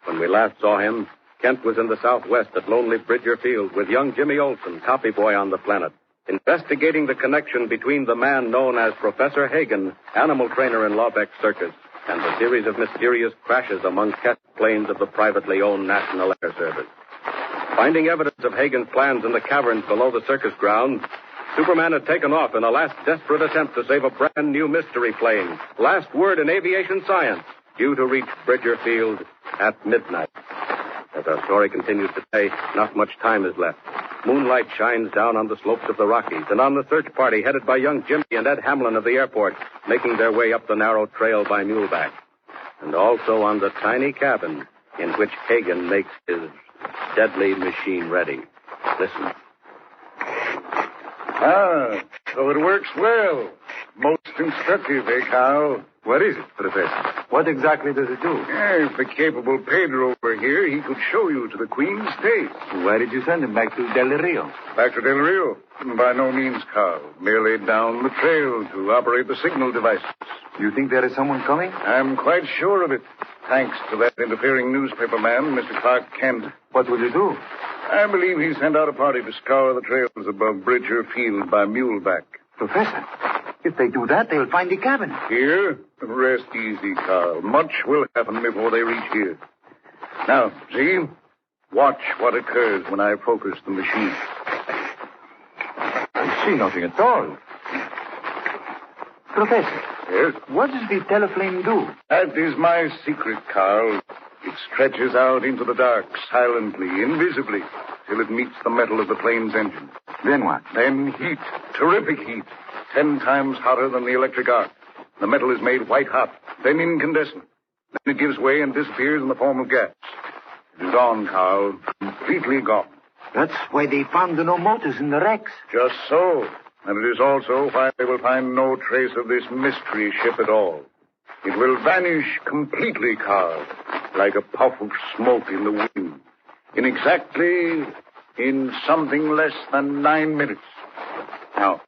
When we last saw him, Kent was in the Southwest at lonely Bridger Field with young Jimmy Olsen, copy boy on the Planet, investigating the connection between the man known as Professor Hagen, animal trainer in Lawbeck Circus, and the series of mysterious crashes among test planes of the privately owned National Air Service. Finding evidence of Hagen's plans in the caverns below the circus grounds, Superman had taken off in a last desperate attempt to save a brand new mystery plane, last word in aviation science, due to reach Bridger Field at midnight. As our story continues today, not much time is left. Moonlight shines down on the slopes of the Rockies and on the search party headed by young Jimmy and Ed Hamlin of the airport, making their way up the narrow trail by Muleback. And also on the tiny cabin in which Hagen makes his deadly machine ready. Listen. So it works well. Most instructive, eh, Carl? What is it, Professor? What exactly does it do? If the capable Pedro were here, he could show you to the Queen's State. Why did you send him back to Del Rio? Back to Del Rio? By no means, Carl. Merely down the trail to operate the signal devices. You think there is someone coming? I'm quite sure of it. Thanks to that interfering newspaper man, Mr. Clark Kent. What will you do? I believe he sent out a party to scour the trails above Bridger Field by Muleback. Professor, if they do that, they'll find the cabin. Here? Rest easy, Carl. Much will happen before they reach here. Now, see? Watch what occurs when I focus the machine. I see nothing at all. Professor. Yes? What does the teleflame do? That is my secret, Carl. It stretches out into the dark, silently, invisibly, till it meets the metal of the plane's engine. Then what? Then heat, terrific heat, 10 times hotter than the electric arc. The metal is made white hot, then incandescent. Then it gives way and disappears in the form of gas. It is gone, Carl, completely gone. That's why they found the no motors in the wrecks. Just so. And it is also why they will find no trace of this mystery ship at all. It will vanish completely, Carl, like a puff of smoke in the wind. In something less than 9 minutes. Now,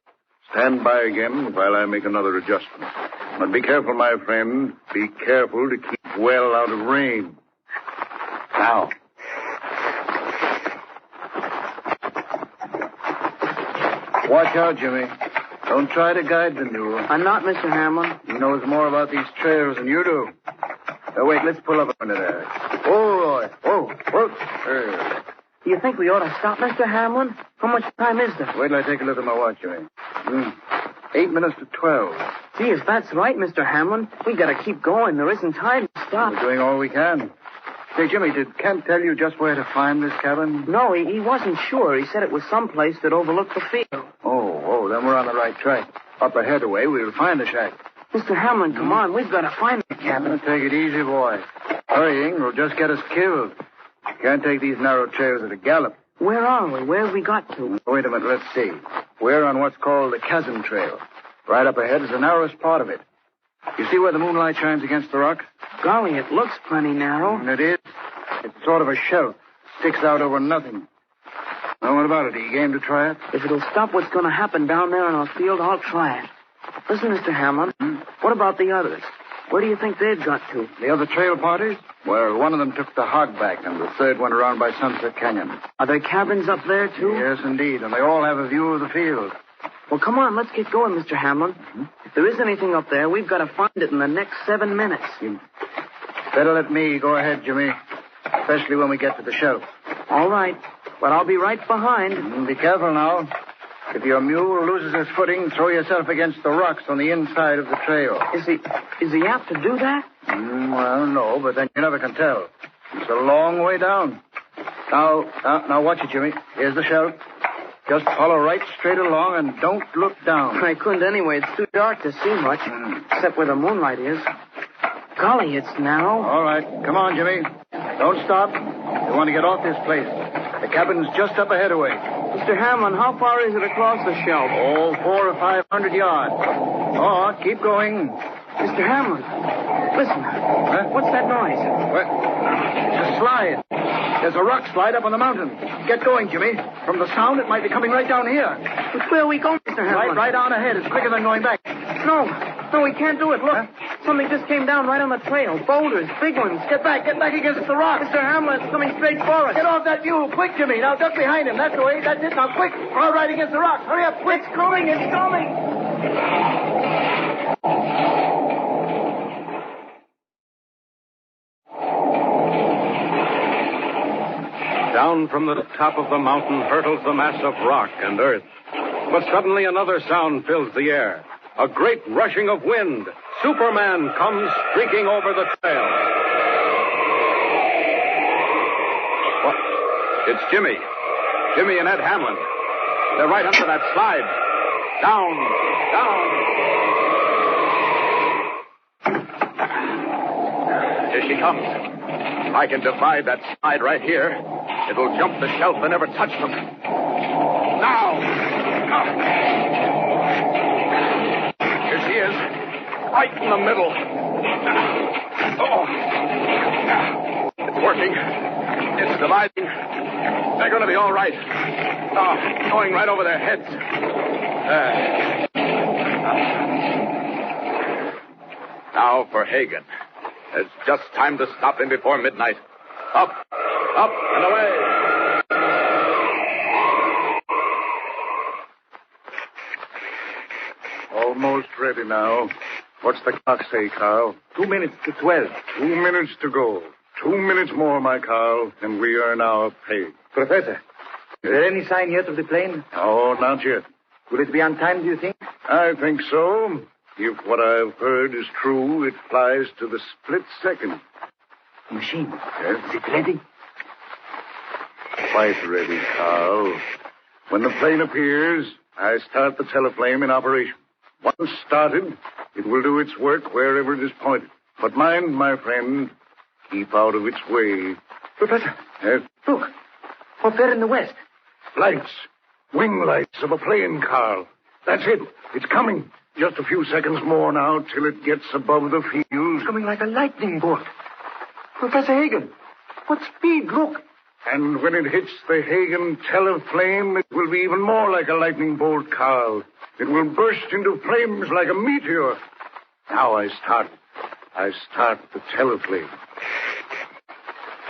stand by again while I make another adjustment. But be careful, my friend. Be careful to keep well out of range. Now. Watch out, Jimmy. Don't try to guide the mule. I'm not, Mr. Hamlin. He knows more about these trails than you do. Now, wait, let's pull up under there. Oh, Roy. Whoa. There. Do you think we ought to stop, Mr. Hamlin? How much time is there? Wait till I take a look at my watch, Jimmy. 8 minutes to 12. Gee, if that's right, Mr. Hamlin, we gotta keep going. There isn't time to stop. We're doing all we can. Say, Jimmy, did Kent tell you just where to find this cabin? No, he wasn't sure. He said it was someplace that overlooked the field. Oh, then we're on the right track. Up ahead away, we'll find the shack. Mr. Hamlin, come on. We've got to find the cabin. Take it easy, boy. Hurrying will just get us killed. Can't take these narrow trails at a gallop. Where are we? Where have we got to? Wait a minute, let's see. We're on what's called the chasm trail. Right up ahead is the narrowest part of it. You see where the moonlight shines against the rock? Golly, it looks plenty narrow. It is. It's sort of a shelf. Sticks out over nothing. Now, what about it? Are you game to try it? If it'll stop what's going to happen down there in our field, I'll try it. Listen, Mr. Hamlin, what about the others? Where do you think they've got to? The other trail parties? Well, one of them took the hogback, and the third went around by Sunset Canyon. Are there cabins up there, too? Yes, indeed, and they all have a view of the field. Well, come on, let's get going, Mr. Hamlin. If there is anything up there, we've got to find it in the next 7 minutes. You better let me go ahead, Jimmy, especially when we get to the shelf. All right, but I'll be right behind. Be careful now. If your mule loses his footing, throw yourself against the rocks on the inside of the trail. Is he apt to do that? Well, no, but then you never can tell. It's a long way down. Now watch it, Jimmy. Here's the shelf. Just follow right straight along and don't look down. I couldn't anyway. It's too dark to see much, except where the moonlight is. Golly, it's narrow. All right. Come on, Jimmy. Don't stop. We want to get off this place. The cabin's just up ahead away. Mr. Hamlin, how far is it across the shelf? 400 or 500 yards. Oh, keep going. Mr. Hamlin, listen. Huh? What's that noise? What? It's a slide. There's a rock slide up on the mountain. Get going, Jimmy. From the sound, it might be coming right down here. But where are we going, Mr. Hamlin? Right on ahead. It's quicker than going back. No, we can't do it. Look, something just came down right on the trail. Boulders, big ones. Get back against the rock. Mr. Hamlin, it's coming straight for us. Get off that mule. Quick, Jimmy. Now duck behind him. That's the way. That's it. Now quick. All right against the rock. Hurry up, quick. It's coming. Down from the top of the mountain hurtles the mass of rock and earth. But suddenly another sound fills the air. A great rushing of wind. Superman comes streaking over the trail. What? It's Jimmy. Jimmy and Ed Hamlin. They're right under that slide. Down. Here she comes. If I can divide that slide right here, it'll jump the shelf and never touch them. Now! Here she is, right in the middle. Oh! It's working. It's dividing. They're going to be all right. Oh, going right over their heads. Now for Hagen. It's just time to stop him before midnight. Up, and away. ready now. What's the clock say, Carl? 2 minutes to 12. 2 minutes to go. 2 minutes more, my Carl, and we earn our pay. Professor, is there any sign yet of the plane? Oh, not yet. Will it be on time, do you think? I think so. If what I've heard is true, it flies to the split second. Machine. Yes? Is it ready? Quite ready, Carl. When the plane appears, I start the teleflame in operation. Once started, it will do its work wherever it is pointed. But mind, my friend, keep out of its way. Professor. Yes? Look. Up there in the west. Lights. Wing lights of a plane, Carl. That's it. It's coming. Just a few seconds more now till it gets above the field. It's coming like a lightning bolt. Professor Hagen, what speed? Look. And when it hits the Hagen teleflame, it will be even more like a lightning bolt, Carl. It will burst into flames like a meteor. Now I start the teleflame.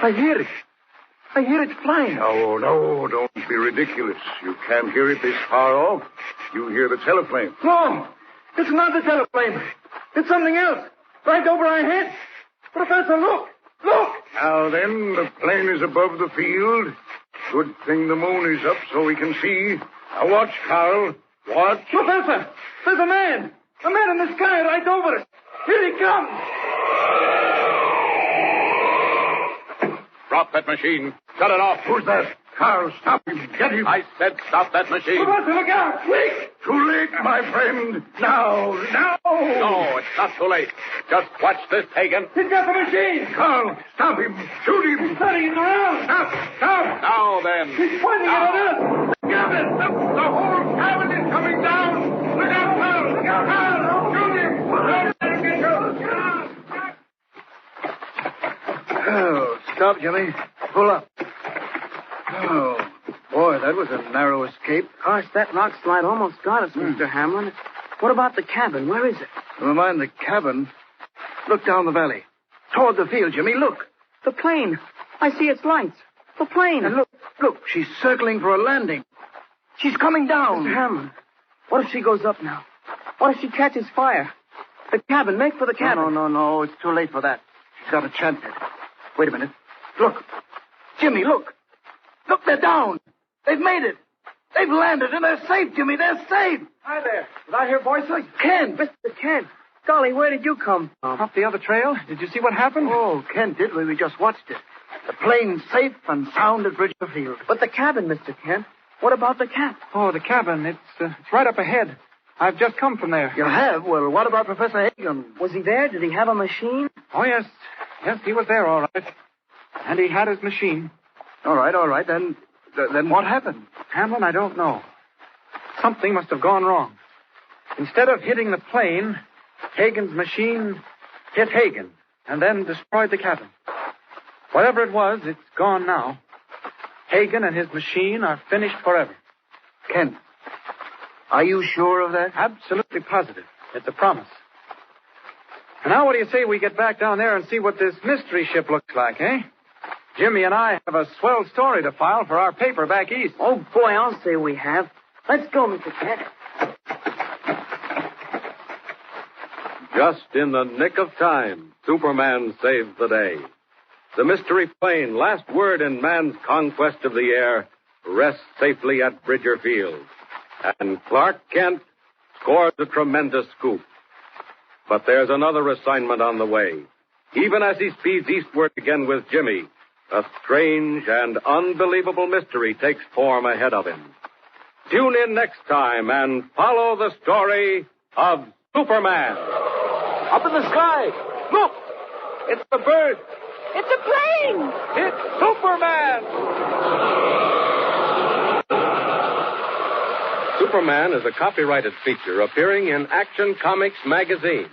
I hear it. I hear it flying. No, don't be ridiculous. You can't hear it this far off. You hear the teleflame. No, it's not the teleflame. It's something else. Right over our heads. Professor, look. Look. Now then, the plane is above the field. Good thing the moon is up so we can see. Now watch, Carl. Watch. Professor, there's a man. A man in the sky right over us. Here he comes. Drop that machine. Shut it off. Who's that? Carl, stop him. Get him. I said stop that machine. Professor, look out. Quick. Too late, my friend. Now. No, it's not too late. Just watch this, Hagen. He's got the machine. Carl, stop him. Shoot him. He's turning it around. Stop. Now then. He's pointing it at us. Cabin. The whole cabin is coming down. Look out, Carl. Look out, Carl. Shoot him. Oh, stop, Jimmy. Pull up. Oh, boy, that was a narrow escape. Gosh, that rock slide almost got us, Mr. Hamlin. What about the cabin? Where is it? Never mind the cabin. Look down the valley. Toward the field, Jimmy. Look. The plane. I see its lights. The plane. And look. She's circling for a landing. She's coming down. Mr. Hamlin, what if she goes up now? What if she catches fire? The cabin. Make for the cabin. No. It's too late for that. She's got a chance at it. Wait a minute. Look. Jimmy, look. Look, they're down. They've made it. They've landed, and they're safe, Jimmy. They're safe. Hi there. Did I hear voices? Kent. Mr. Kent. Golly, where did you come from? Up the other trail. Did you see what happened? Oh, Kent did. We just watched it. The plane's safe and sound at Bridgerfield. But the cabin, Mr. Kent. What about the cat? Oh, the cabin. It's right up ahead. I've just come from there. You have? Well, what about Professor Hagen? Was he there? Did he have a machine? Oh, yes. Yes, he was there, all right. And he had his machine. All right. Then what happened? Hamlin, I don't know. Something must have gone wrong. Instead of hitting the plane, Hagen's machine hit Hagen and then destroyed the cabin. Whatever it was, it's gone now. Hagen and his machine are finished forever. Kent, are you sure of that? Absolutely positive. It's a promise. And now what do you say we get back down there and see what this mystery ship looks like, eh? Jimmy and I have a swell story to file for our paper back east. Oh, boy, I'll say we have. Let's go, Mr. Kent. Just in the nick of time, Superman saved the day. The mystery plane, last word in man's conquest of the air, rests safely at Bridger Field. And Clark Kent scores a tremendous scoop. But there's another assignment on the way. Even as he speeds eastward again with Jimmy, a strange and unbelievable mystery takes form ahead of him. Tune in next time and follow the story of Superman. Up in the sky. Look! It's the bird. It's a plane! It's Superman! Superman is a copyrighted feature appearing in Action Comics magazine.